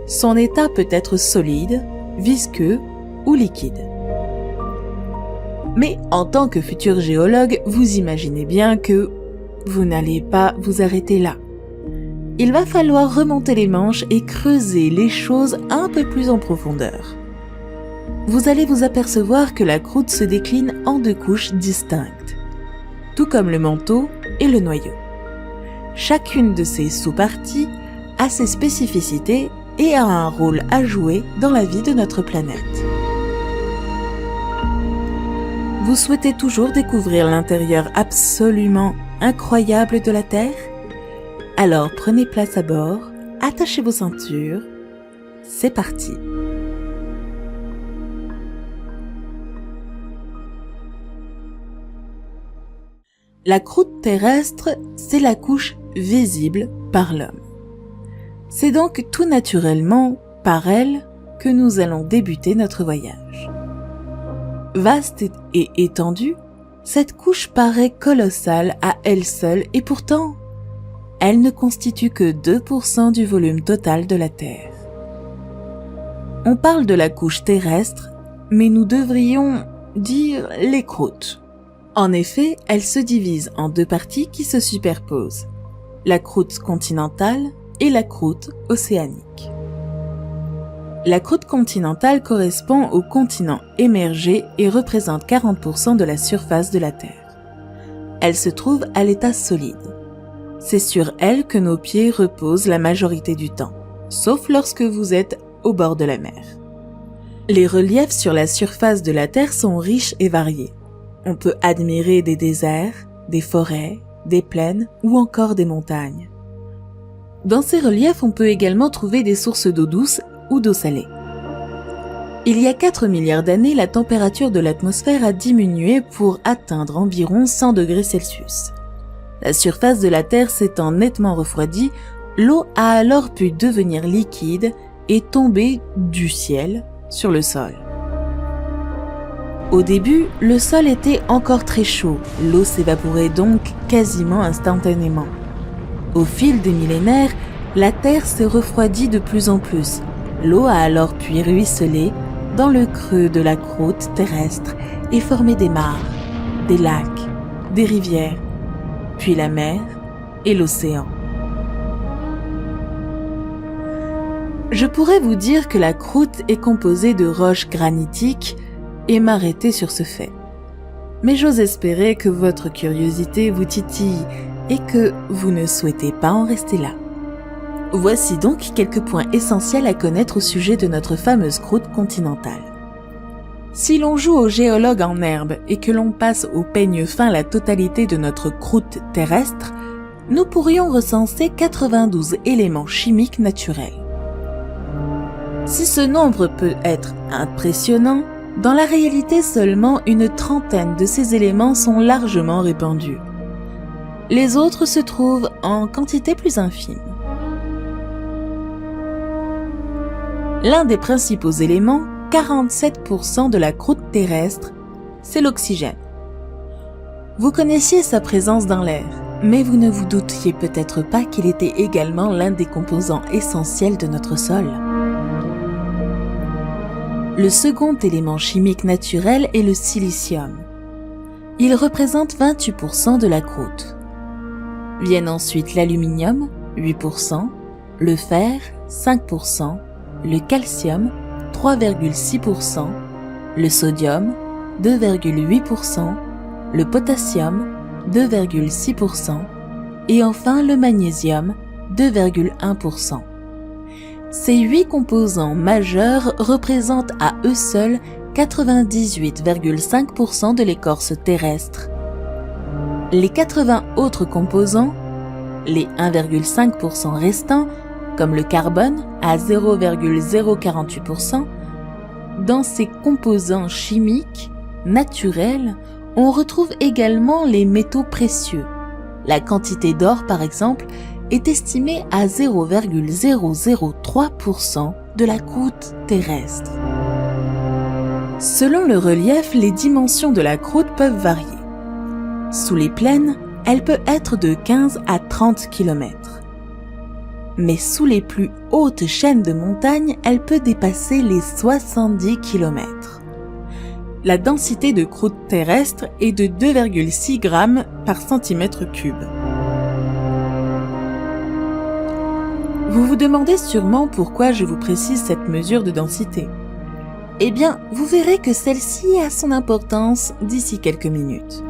Son état peut être solide, visqueux ou liquide. Mais en tant que futur géologue, vous imaginez bien que vous n'allez pas vous arrêter là. Il va falloir remonter les manches et creuser les choses un peu plus en profondeur. Vous allez vous apercevoir que la croûte se décline en 2 couches distinctes, tout comme le manteau et le noyau. Chacune de ces sous-parties a ses spécificités et a un rôle à jouer dans la vie de notre planète. Vous souhaitez toujours découvrir l'intérieur absolument incroyable de la Terre ? Alors prenez place à bord, attachez vos ceintures, c'est parti. La croûte terrestre, c'est la couche visible par l'homme. C'est donc tout naturellement par elle que nous allons débuter notre voyage. Vaste et étendue, cette couche paraît colossale à elle seule et pourtant, elle ne constitue que 2% du volume total de la Terre. On parle de la couche terrestre, mais nous devrions dire les croûtes. En effet, elle se divise en 2 parties qui se superposent, la croûte continentale et la croûte océanique. La croûte continentale correspond au continent émergé et représente 40% de la surface de la Terre. Elle se trouve à l'état solide. C'est sur elle que nos pieds reposent la majorité du temps, sauf lorsque vous êtes au bord de la mer. Les reliefs sur la surface de la Terre sont riches et variés. On peut admirer des déserts, des forêts, des plaines ou encore des montagnes. Dans ces reliefs, on peut également trouver des sources d'eau douce ou d'eau salée. Il y a 4 milliards d'années, la température de l'atmosphère a diminué pour atteindre environ 100 degrés Celsius. La surface de la Terre s'étant nettement refroidie, l'eau a alors pu devenir liquide et tomber du ciel sur le sol. Au début, le sol était encore très chaud, l'eau s'évaporait donc quasiment instantanément. Au fil des millénaires, la Terre s'est refroidie de plus en plus. L'eau a alors pu ruisseler dans le creux de la croûte terrestre et former des mares, des lacs, des rivières, puis la mer et l'océan. Je pourrais vous dire que la croûte est composée de roches granitiques et m'arrêter sur ce fait. Mais j'ose espérer que votre curiosité vous titille et que vous ne souhaitez pas en rester là. Voici donc quelques points essentiels à connaître au sujet de notre fameuse croûte continentale. Si l'on joue au géologue en herbe et que l'on passe au peigne fin la totalité de notre croûte terrestre, nous pourrions recenser 92 éléments chimiques naturels. Si ce nombre peut être impressionnant, dans la réalité seulement une trentaine de ces éléments sont largement répandus. Les autres se trouvent en quantité plus infime. L'un des principaux éléments, 47% de la croûte terrestre, c'est l'oxygène. Vous connaissiez sa présence dans l'air, mais vous ne vous doutiez peut-être pas qu'il était également l'un des composants essentiels de notre sol. Le second élément chimique naturel est le silicium. Il représente 28% de la croûte. Viennent ensuite l'aluminium, 8%, le fer, 5%, le calcium, 3,6%, le sodium, 2,8%, le potassium, 2,6% et enfin le magnésium, 2,1%. Ces 8 composants majeurs représentent à eux seuls 98,5% de l'écorce terrestre. Les 80 autres composants, les 1,5% restants, comme le carbone à 0,048%, dans ces composants chimiques naturels, on retrouve également les métaux précieux. La quantité d'or, par exemple, est estimée à 0,003% de la croûte terrestre. Selon le relief, les dimensions de la croûte peuvent varier. Sous les plaines, elle peut être de 15 à 30 km. Mais sous les plus hautes chaînes de montagnes, elle peut dépasser les 70 km. La densité de croûte terrestre est de 2,6 g par centimètre cube. Vous vous demandez sûrement pourquoi je vous précise cette mesure de densité. Eh bien, vous verrez que celle-ci a son importance d'ici quelques minutes.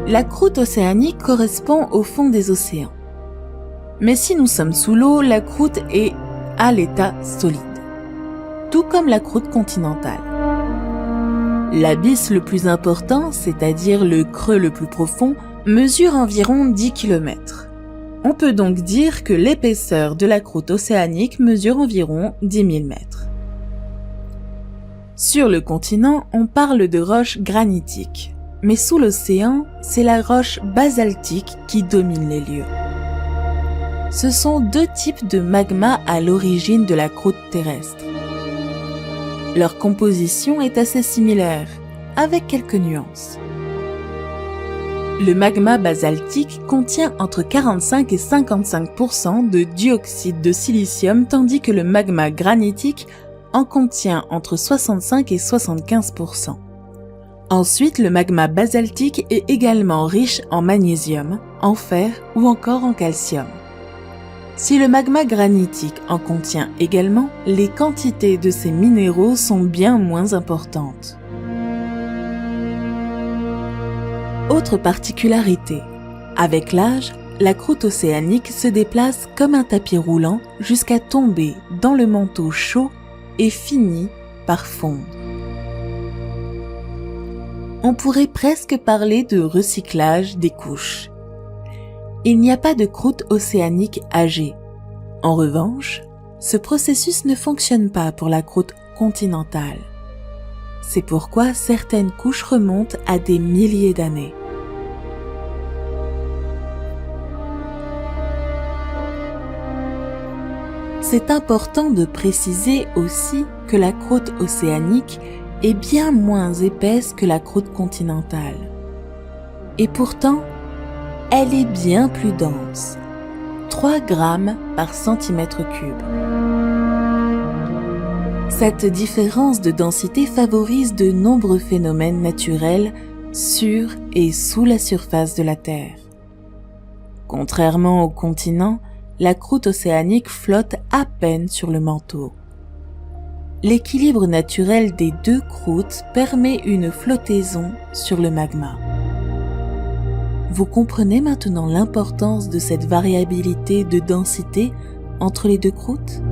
La croûte océanique correspond au fond des océans. Mais si nous sommes sous l'eau, la croûte est à l'état solide, tout comme la croûte continentale. L'abysse le plus important, c'est-à-dire le creux le plus profond, mesure environ 10 km. On peut donc dire que l'épaisseur de la croûte océanique mesure environ 10 000 mètres. Sur le continent, on parle de roches granitiques. Mais sous l'océan, c'est la roche basaltique qui domine les lieux. Ce sont 2 types de magma à l'origine de la croûte terrestre. Leur composition est assez similaire, avec quelques nuances. Le magma basaltique contient entre 45 et 55% de dioxyde de silicium, tandis que le magma granitique en contient entre 65 et 75%. Ensuite, le magma basaltique est également riche en magnésium, en fer ou encore en calcium. Si le magma granitique en contient également, les quantités de ces minéraux sont bien moins importantes. Autre particularité, avec l'âge, la croûte océanique se déplace comme un tapis roulant jusqu'à tomber dans le manteau chaud et finit par fondre. On pourrait presque parler de recyclage des couches. Il n'y a pas de croûte océanique âgée. En revanche, ce processus ne fonctionne pas pour la croûte continentale. C'est pourquoi certaines couches remontent à des milliers d'années. C'est important de préciser aussi que la croûte océanique est bien moins épaisse que la croûte continentale. Et pourtant, elle est bien plus dense, 3 grammes par centimètre cube. Cette différence de densité favorise de nombreux phénomènes naturels sur et sous la surface de la Terre. Contrairement au continent, la croûte océanique flotte à peine sur le manteau. L'équilibre naturel des deux croûtes permet une flottaison sur le magma. Vous comprenez maintenant l'importance de cette variabilité de densité entre les deux croûtes ?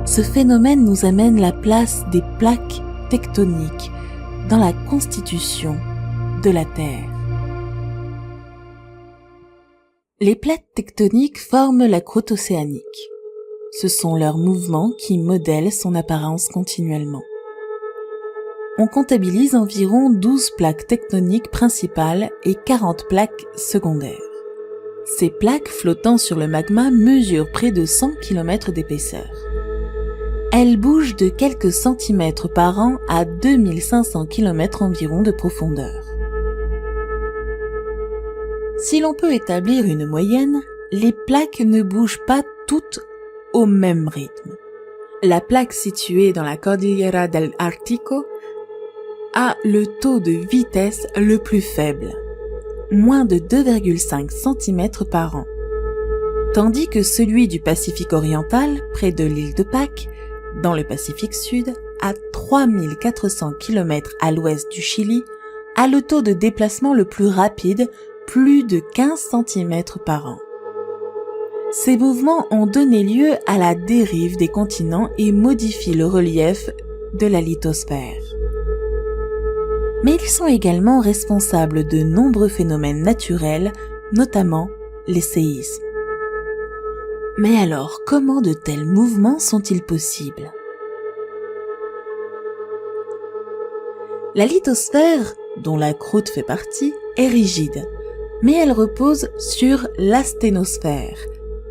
Ce phénomène nous amène la place des plaques tectoniques dans la constitution de la Terre. Les plaques tectoniques forment la croûte océanique. Ce sont leurs mouvements qui modèlent son apparence continuellement. On comptabilise environ 12 plaques tectoniques principales et 40 plaques secondaires. Ces plaques flottant sur le magma mesurent près de 100 km d'épaisseur. Elles bougent de quelques centimètres par an à 2500 km environ de profondeur. Si l'on peut établir une moyenne, les plaques ne bougent pas toutes au même rythme. La plaque située dans la Cordillera del Ártico a le taux de vitesse le plus faible, moins de 2,5 cm par an, tandis que celui du Pacifique oriental, près de l'île de Pâques, dans le Pacifique Sud, à 3400 km à l'ouest du Chili, a le taux de déplacement le plus rapide, plus de 15 cm par an. Ces mouvements ont donné lieu à la dérive des continents et modifient le relief de la lithosphère. Mais ils sont également responsables de nombreux phénomènes naturels, notamment les séismes. Mais alors, comment de tels mouvements sont-ils possibles ? La lithosphère, dont la croûte fait partie, est rigide, mais elle repose sur l'asténosphère,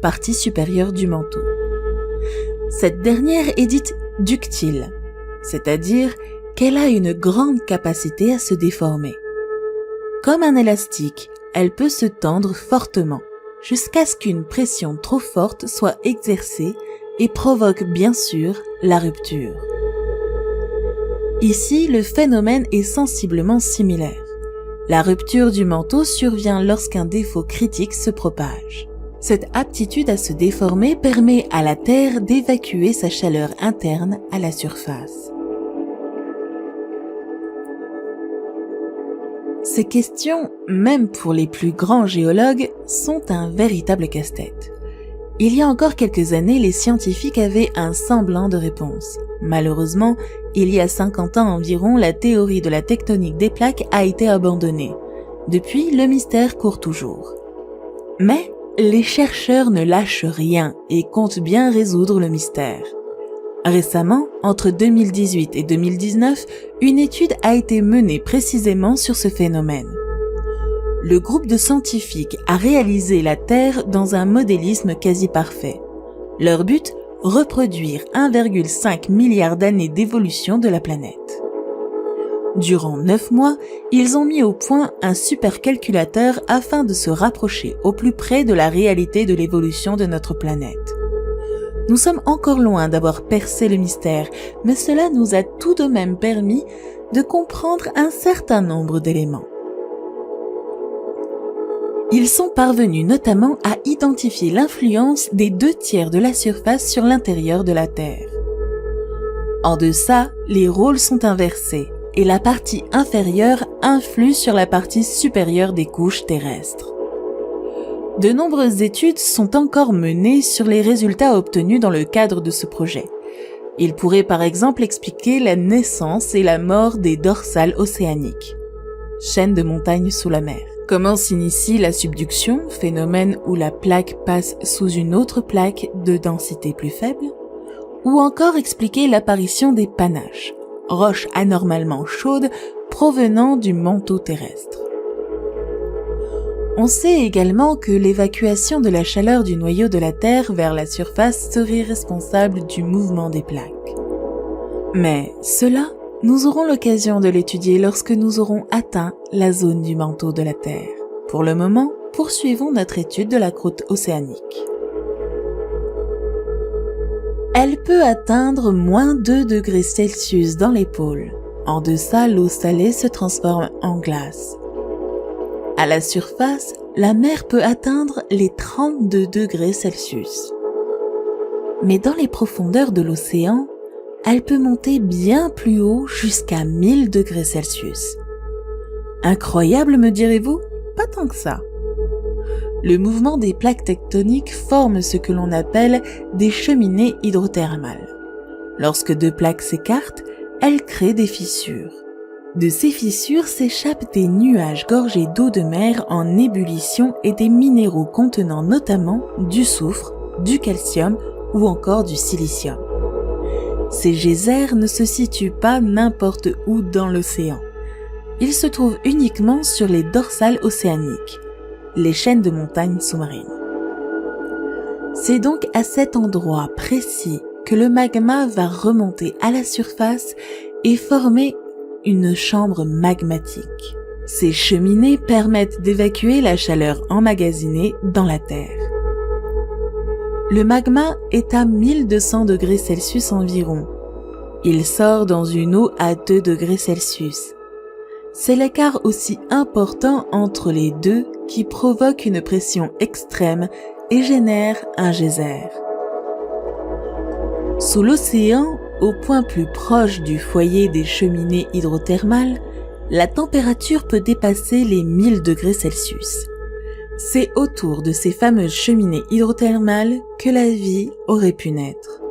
partie supérieure du manteau. Cette dernière est dite ductile, c'est-à-dire qu'elle a une grande capacité à se déformer. Comme un élastique, elle peut se tendre fortement, jusqu'à ce qu'une pression trop forte soit exercée et provoque bien sûr la rupture. Ici, le phénomène est sensiblement similaire. La rupture du manteau survient lorsqu'un défaut critique se propage. Cette aptitude à se déformer permet à la Terre d'évacuer sa chaleur interne à la surface. Ces questions, même pour les plus grands géologues, sont un véritable casse-tête. Il y a encore quelques années, les scientifiques avaient un semblant de réponse. Malheureusement, il y a 50 ans environ, la théorie de la tectonique des plaques a été abandonnée. Depuis, le mystère court toujours. Mais les chercheurs ne lâchent rien et comptent bien résoudre le mystère. Récemment, entre 2018 et 2019, une étude a été menée précisément sur ce phénomène. Le groupe de scientifiques a réalisé la Terre dans un modélisme quasi parfait. Leur but, reproduire 1,5 milliard d'années d'évolution de la planète. Durant 9 mois, ils ont mis au point un supercalculateur afin de se rapprocher au plus près de la réalité de l'évolution de notre planète. Nous sommes encore loin d'avoir percé le mystère, mais cela nous a tout de même permis de comprendre un certain nombre d'éléments. Ils sont parvenus notamment à identifier l'influence des 2/3 de la surface sur l'intérieur de la Terre. En deçà, les rôles sont inversés. et la partie inférieure influe sur la partie supérieure des couches terrestres. De nombreuses études sont encore menées sur les résultats obtenus dans le cadre de ce projet. Il pourrait par exemple expliquer la naissance et la mort des dorsales océaniques, chaînes de montagnes sous la mer. Comment s'initie la subduction, phénomène où la plaque passe sous une autre plaque de densité plus faible, ou encore expliquer l'apparition des panaches, roches anormalement chaudes provenant du manteau terrestre. On sait également que l'évacuation de la chaleur du noyau de la Terre vers la surface serait responsable du mouvement des plaques. Mais cela, nous aurons l'occasion de l'étudier lorsque nous aurons atteint la zone du manteau de la Terre. Pour le moment, poursuivons notre étude de la croûte océanique. Elle peut atteindre -2 degrés Celsius dans les pôles. En deçà, l'eau salée se transforme en glace. À la surface, la mer peut atteindre les 32 degrés Celsius. Mais dans les profondeurs de l'océan, elle peut monter bien plus haut jusqu'à 1000 degrés Celsius. Incroyable, me direz-vous? Pas tant que ça. Le mouvement des plaques tectoniques forme ce que l'on appelle des cheminées hydrothermales. Lorsque deux plaques s'écartent, elles créent des fissures. De ces fissures s'échappent des nuages gorgés d'eau de mer en ébullition et des minéraux contenant notamment du soufre, du calcium ou encore du silicium. Ces geysers ne se situent pas n'importe où dans l'océan. Ils se trouvent uniquement sur les dorsales océaniques, les chaînes de montagnes sous-marines. C'est donc à cet endroit précis que le magma va remonter à la surface et former une chambre magmatique. Ces cheminées permettent d'évacuer la chaleur emmagasinée dans la Terre. Le magma est à 1200 degrés Celsius environ. Il sort dans une eau à 2 degrés Celsius. C'est l'écart aussi important entre les deux qui provoque une pression extrême et génère un geyser. Sous l'océan, au point plus proche du foyer des cheminées hydrothermales, la température peut dépasser les 1000 degrés Celsius. C'est autour de ces fameuses cheminées hydrothermales que la vie aurait pu naître.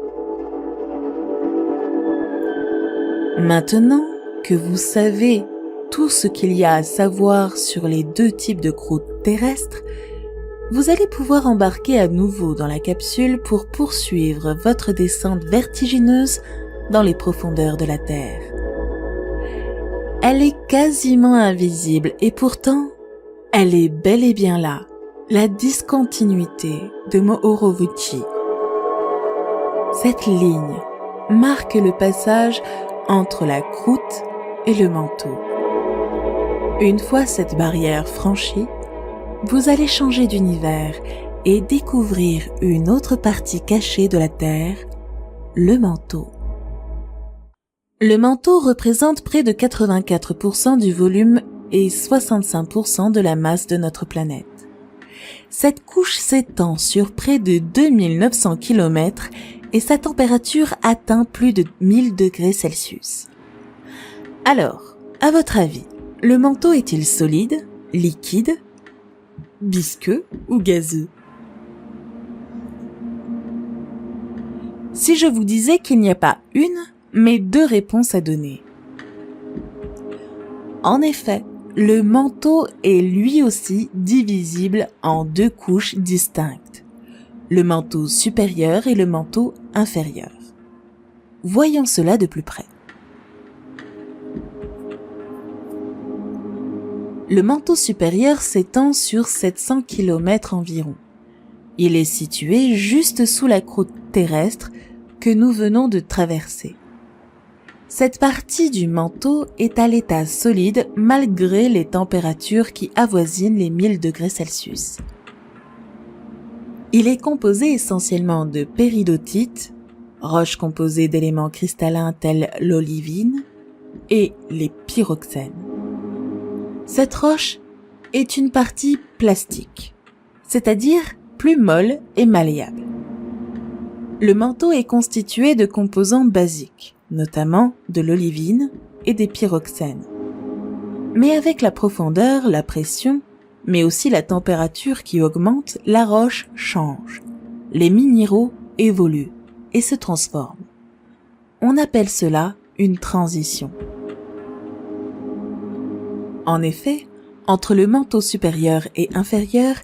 Maintenant que vous savez tout ce qu'il y a à savoir sur les deux types de croûtes terrestres, vous allez pouvoir embarquer à nouveau dans la capsule pour poursuivre votre descente vertigineuse dans les profondeurs de la Terre. Elle est quasiment invisible et pourtant, elle est bel et bien là, la discontinuité de Mohoroviči. Cette ligne marque le passage entre la croûte et le manteau. Une fois cette barrière franchie, vous allez changer d'univers et découvrir une autre partie cachée de la Terre, le manteau. Le manteau représente près de 84% du volume et 65% de la masse de notre planète. Cette couche s'étend sur près de 2900 km et sa température atteint plus de 1000 degrés Celsius. Alors, à votre avis, le manteau est-il solide, liquide, visqueux ou gazeux? Si je vous disais qu'il n'y a pas une, mais deux réponses à donner. En effet, le manteau est lui aussi divisible en deux couches distinctes, le manteau supérieur et le manteau inférieur. Voyons cela de plus près. Le manteau supérieur s'étend sur 700 km environ. Il est situé juste sous la croûte terrestre que nous venons de traverser. Cette partie du manteau est à l'état solide malgré les températures qui avoisinent les 1000 degrés Celsius. Il est composé essentiellement de péridotite, roches composées d'éléments cristallins tels l'olivine, et les pyroxènes. Cette roche est une partie plastique, c'est-à-dire plus molle et malléable. Le manteau est constitué de composants basiques, notamment de l'olivine, et des pyroxènes. Mais avec la profondeur, la pression, mais aussi la température qui augmente, la roche change. Les minéraux évoluent et se transforment. On appelle cela une transition. En effet, entre le manteau supérieur et inférieur,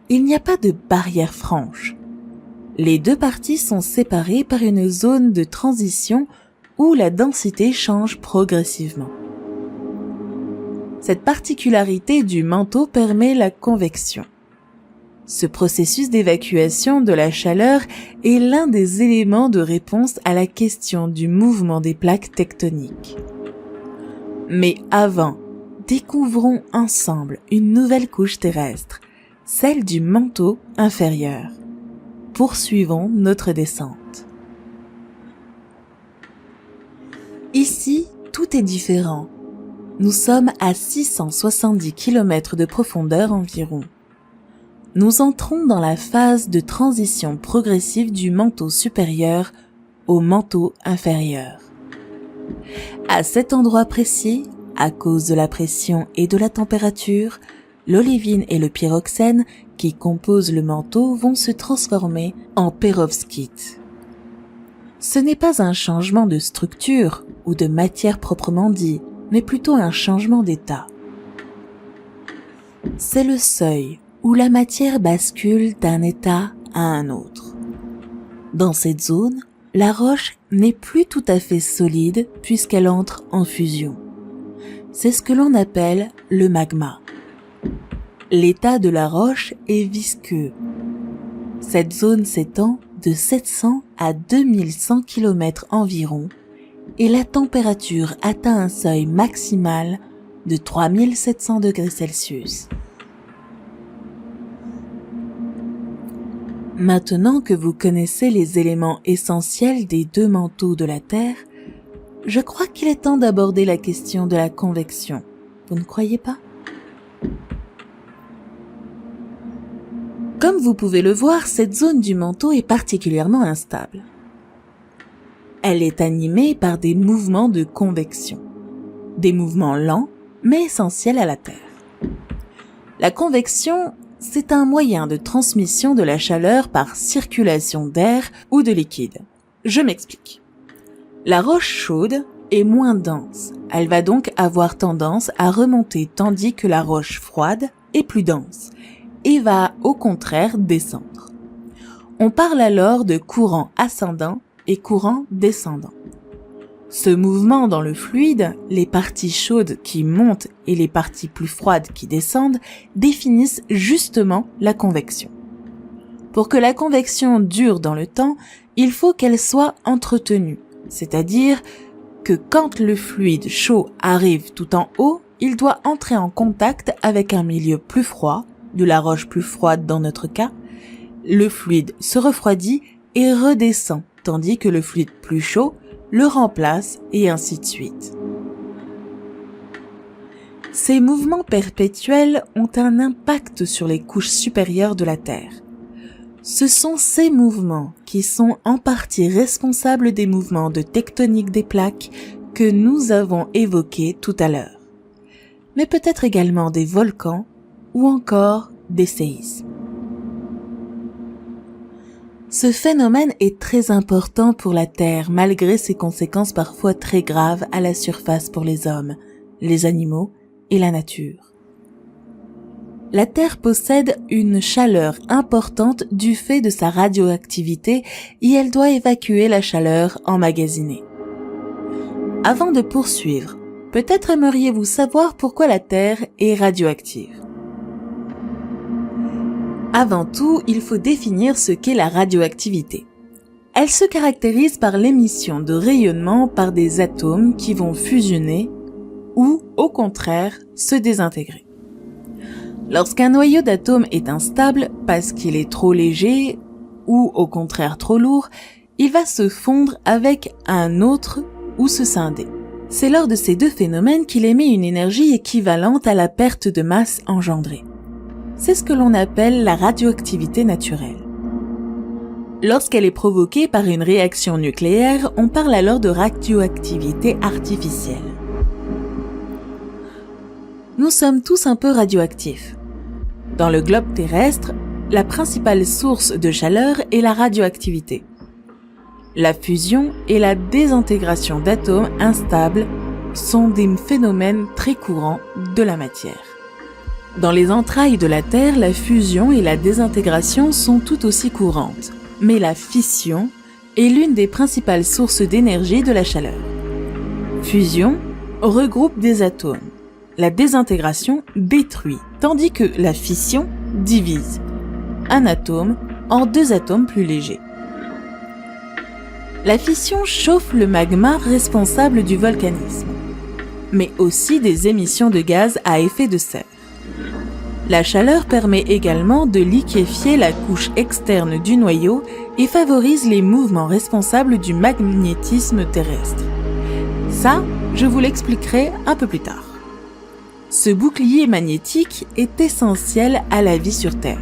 il n'y a pas de barrière franche. Les deux parties sont séparées par une zone de transition où la densité change progressivement. Cette particularité du manteau permet la convection. Ce processus d'évacuation de la chaleur est l'un des éléments de réponse à la question du mouvement des plaques tectoniques. Mais avant, découvrons ensemble une nouvelle couche terrestre, celle du manteau inférieur. Poursuivons notre descente. Ici, tout est différent. Nous sommes à 670 km de profondeur environ. Nous entrons dans la phase de transition progressive du manteau supérieur au manteau inférieur. À cet endroit précis, à cause de la pression et de la température, l'olivine et le pyroxène qui composent le manteau vont se transformer en pérovskite. Ce n'est pas un changement de structure ou de matière proprement dit, mais plutôt un changement d'état. C'est le seuil où la matière bascule d'un état à un autre. Dans cette zone, la roche n'est plus tout à fait solide puisqu'elle entre en fusion. C'est ce que l'on appelle le magma. L'état de la roche est visqueux. Cette zone s'étend de 700 à 2100 km environ et la température atteint un seuil maximal de 3700 degrés Celsius. Maintenant que vous connaissez les éléments essentiels des deux manteaux de la Terre, je crois qu'il est temps d'aborder la question de la convection. Vous ne croyez pas ? Comme vous pouvez le voir, cette zone du manteau est particulièrement instable. Elle est animée par des mouvements de convection. Des mouvements lents, mais essentiels à la Terre. La convection, c'est un moyen de transmission de la chaleur par circulation d'air ou de liquide. Je m'explique. La roche chaude est moins dense. Elle va donc avoir tendance à remonter tandis que la roche froide est plus dense et va au contraire descendre. On parle alors de courant ascendant et courant descendant. Ce mouvement dans le fluide, les parties chaudes qui montent et les parties plus froides qui descendent, définissent justement la convection. Pour que la convection dure dans le temps, il faut qu'elle soit entretenue, c'est-à-dire que quand le fluide chaud arrive tout en haut, il doit entrer en contact avec un milieu plus froid, de la roche plus froide dans notre cas, le fluide se refroidit et redescend, tandis que le fluide plus chaud le remplace et ainsi de suite. Ces mouvements perpétuels ont un impact sur les couches supérieures de la Terre. Ce sont ces mouvements qui sont en partie responsables des mouvements de tectonique des plaques que nous avons évoqués tout à l'heure, mais peut-être également des volcans ou encore des séismes. Ce phénomène est très important pour la Terre malgré ses conséquences parfois très graves à la surface pour les hommes, les animaux et la nature. La Terre possède une chaleur importante du fait de sa radioactivité et elle doit évacuer la chaleur emmagasinée. Avant de poursuivre, peut-être aimeriez-vous savoir pourquoi la Terre est radioactive. Avant tout, il faut définir ce qu'est la radioactivité. Elle se caractérise par l'émission de rayonnement par des atomes qui vont fusionner ou, au contraire, se désintégrer. Lorsqu'un noyau d'atomes est instable parce qu'il est trop léger ou, au contraire, trop lourd, il va se fondre avec un autre ou se scinder. C'est lors de ces deux phénomènes qu'il émet une énergie équivalente à la perte de masse engendrée. C'est ce que l'on appelle la radioactivité naturelle. Lorsqu'elle est provoquée par une réaction nucléaire, on parle alors de radioactivité artificielle. Nous sommes tous un peu radioactifs. Dans le globe terrestre, la principale source de chaleur est la radioactivité. La fusion et la désintégration d'atomes instables sont des phénomènes très courants de la matière. Dans les entrailles de la Terre, la fusion et la désintégration sont tout aussi courantes, mais la fission est l'une des principales sources d'énergie de la chaleur. Fusion regroupe des atomes. La désintégration détruit, tandis que la fission divise un atome en 2 atomes plus légers. La fission chauffe le magma responsable du volcanisme, mais aussi des émissions de gaz à effet de serre. La chaleur permet également de liquéfier la couche externe du noyau et favorise les mouvements responsables du magnétisme terrestre. Ça, je vous l'expliquerai un peu plus tard. Ce bouclier magnétique est essentiel à la vie sur Terre.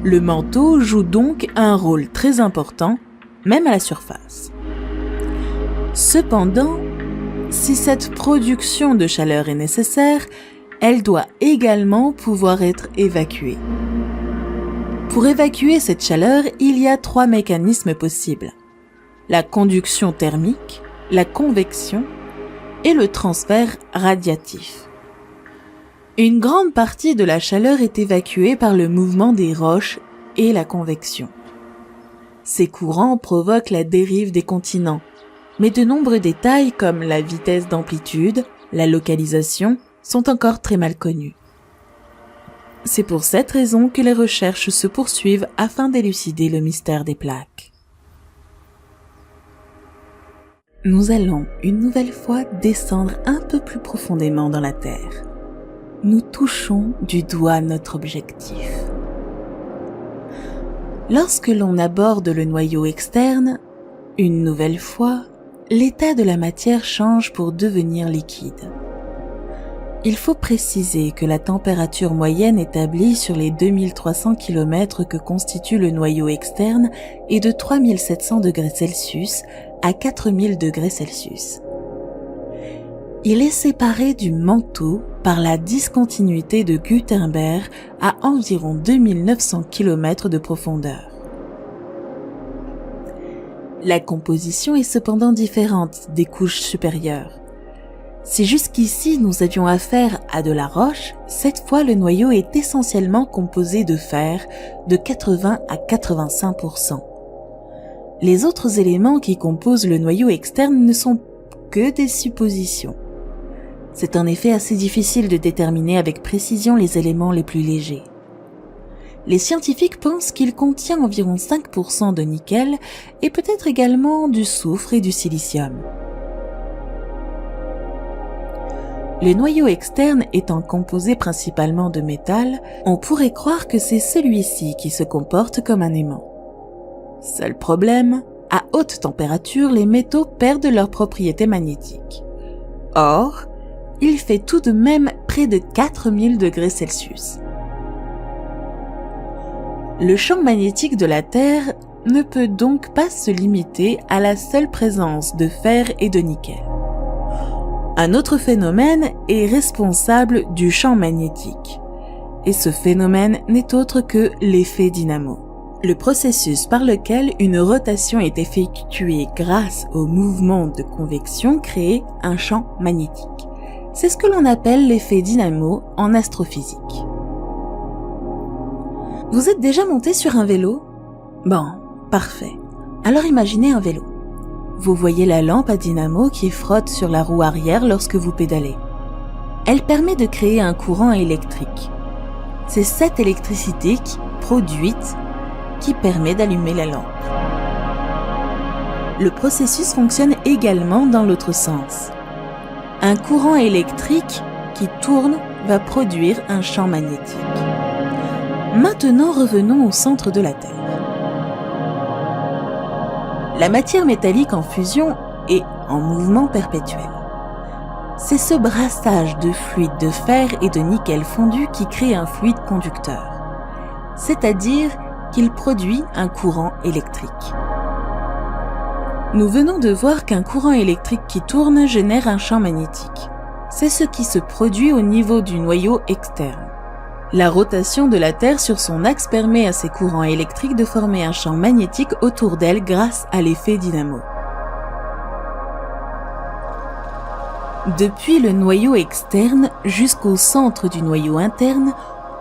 Le manteau joue donc un rôle très important, même à la surface. Cependant, si cette production de chaleur est nécessaire, elle doit également pouvoir être évacuée. Pour évacuer cette chaleur, il y a 3 mécanismes possibles: la conduction thermique, la convection et le transfert radiatif. Une grande partie de la chaleur est évacuée par le mouvement des roches et la convection. Ces courants provoquent la dérive des continents, mais de nombreux détails comme la vitesse d'amplitude, la localisation, sont encore très mal connus. C'est pour cette raison que les recherches se poursuivent afin d'élucider le mystère des plaques. Nous allons une nouvelle fois descendre un peu plus profondément dans la Terre. Nous touchons du doigt notre objectif. Lorsque l'on aborde le noyau externe, une nouvelle fois, l'état de la matière change pour devenir liquide. Il faut préciser que la température moyenne établie sur les 2300 km que constitue le noyau externe est de 3700 degrés Celsius à 4000 degrés Celsius. Il est séparé du manteau par la discontinuité de Gutenberg à environ 2900 km de profondeur. La composition est cependant différente des couches supérieures. Si jusqu'ici nous avions affaire à de la roche, cette fois le noyau est essentiellement composé de fer de 80 à 85%. Les autres éléments qui composent le noyau externe ne sont que des suppositions. C'est en effet assez difficile de déterminer avec précision les éléments les plus légers. Les scientifiques pensent qu'il contient environ 5% de nickel et peut-être également du soufre et du silicium. Le noyau externe étant composé principalement de métal, on pourrait croire que c'est celui-ci qui se comporte comme un aimant. Seul problème, à haute température, les métaux perdent leurs propriétés magnétiques. Or, il fait tout de même près de 4000 degrés Celsius. Le champ magnétique de la Terre ne peut donc pas se limiter à la seule présence de fer et de nickel. Un autre phénomène est responsable du champ magnétique, et ce phénomène n'est autre que l'effet dynamo. Le processus par lequel une rotation est effectuée grâce au mouvement de convection crée un champ magnétique. C'est ce que l'on appelle l'effet dynamo en astrophysique. Vous êtes déjà monté sur un vélo ? Bon, parfait. Alors imaginez un vélo. Vous voyez la lampe à dynamo qui frotte sur la roue arrière lorsque vous pédalez. Elle permet de créer un courant électrique. C'est cette électricité produite qui permet d'allumer la lampe. Le processus fonctionne également dans l'autre sens. Un courant électrique qui tourne va produire un champ magnétique. Maintenant, revenons au centre de la Terre. La matière métallique en fusion est en mouvement perpétuel. C'est ce brassage de fluides de fer et de nickel fondu qui crée un fluide conducteur, c'est-à-dire qu'il produit un courant électrique. Nous venons de voir qu'un courant électrique qui tourne génère un champ magnétique. c'est ce qui se produit au niveau du noyau externe. La rotation de la Terre sur son axe permet à ses courants électriques de former un champ magnétique autour d'elle grâce à l'effet dynamo. Depuis le noyau externe jusqu'au centre du noyau interne,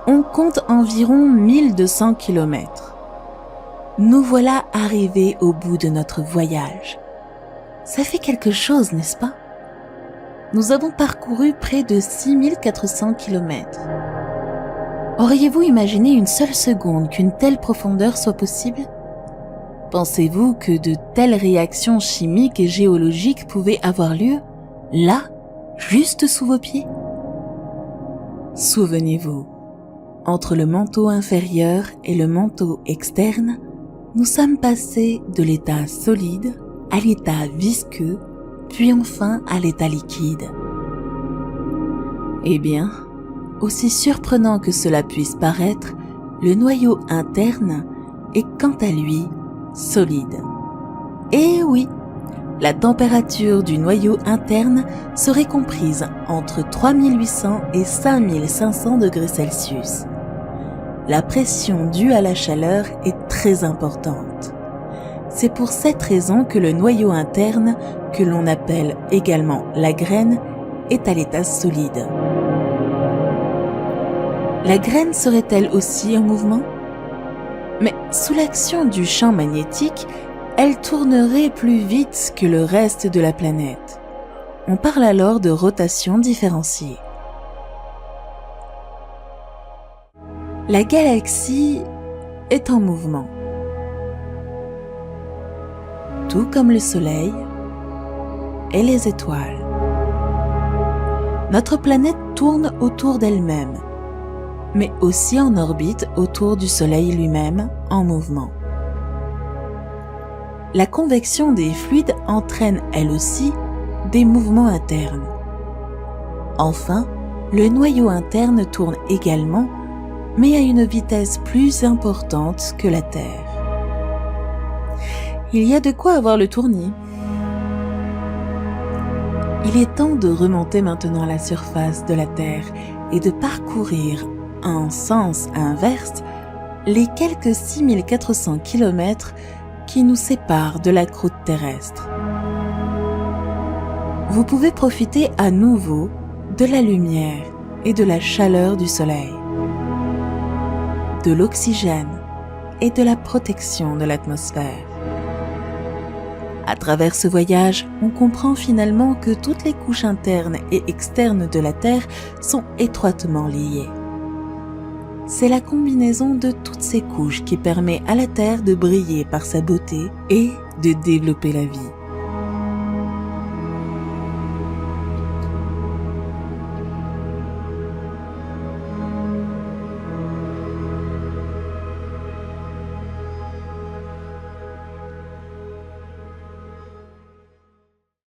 on compte environ 1200 km. Nous voilà arrivés au bout de notre voyage. Ça fait quelque chose, n'est-ce pas? Nous avons parcouru près de 6400 km. Auriez-vous imaginé une seule seconde qu'une telle profondeur soit possible? Pensez-vous que de telles réactions chimiques et géologiques pouvaient avoir lieu, là, juste sous vos pieds? Souvenez-vous, entre le manteau inférieur et le manteau externe, nous sommes passés de l'état solide à l'état visqueux, puis enfin à l'état liquide. Eh bien, aussi surprenant que cela puisse paraître, le noyau interne est quant à lui solide. Et oui, la température du noyau interne serait comprise entre 3800 et 5500 degrés Celsius. La pression due à la chaleur est très importante. C'est pour cette raison que le noyau interne, que l'on appelle également la graine, est à l'état solide. La graine serait-elle aussi en mouvement? Mais sous l'action du champ magnétique, elle tournerait plus vite que le reste de la planète. On parle alors de rotation différenciée. La galaxie est en mouvement. Tout comme le Soleil et les étoiles. Notre planète tourne autour d'elle-même, mais aussi en orbite autour du Soleil lui-même en mouvement. La convection des fluides entraîne elle aussi des mouvements internes. Enfin, le noyau interne tourne également, mais à une vitesse plus importante que la Terre. Il y a de quoi avoir le tournis. Il est temps de remonter maintenant à la surface de la Terre et de parcourir en sens inverse les quelques 6400 km qui nous séparent de la croûte terrestre. Vous pouvez profiter à nouveau de la lumière et de la chaleur du soleil, de l'oxygène et de la protection de l'atmosphère. À travers ce voyage, on comprend finalement que toutes les couches internes et externes de la Terre sont étroitement liées. C'est la combinaison de toutes ces couches qui permet à la Terre de briller par sa beauté et de développer la vie.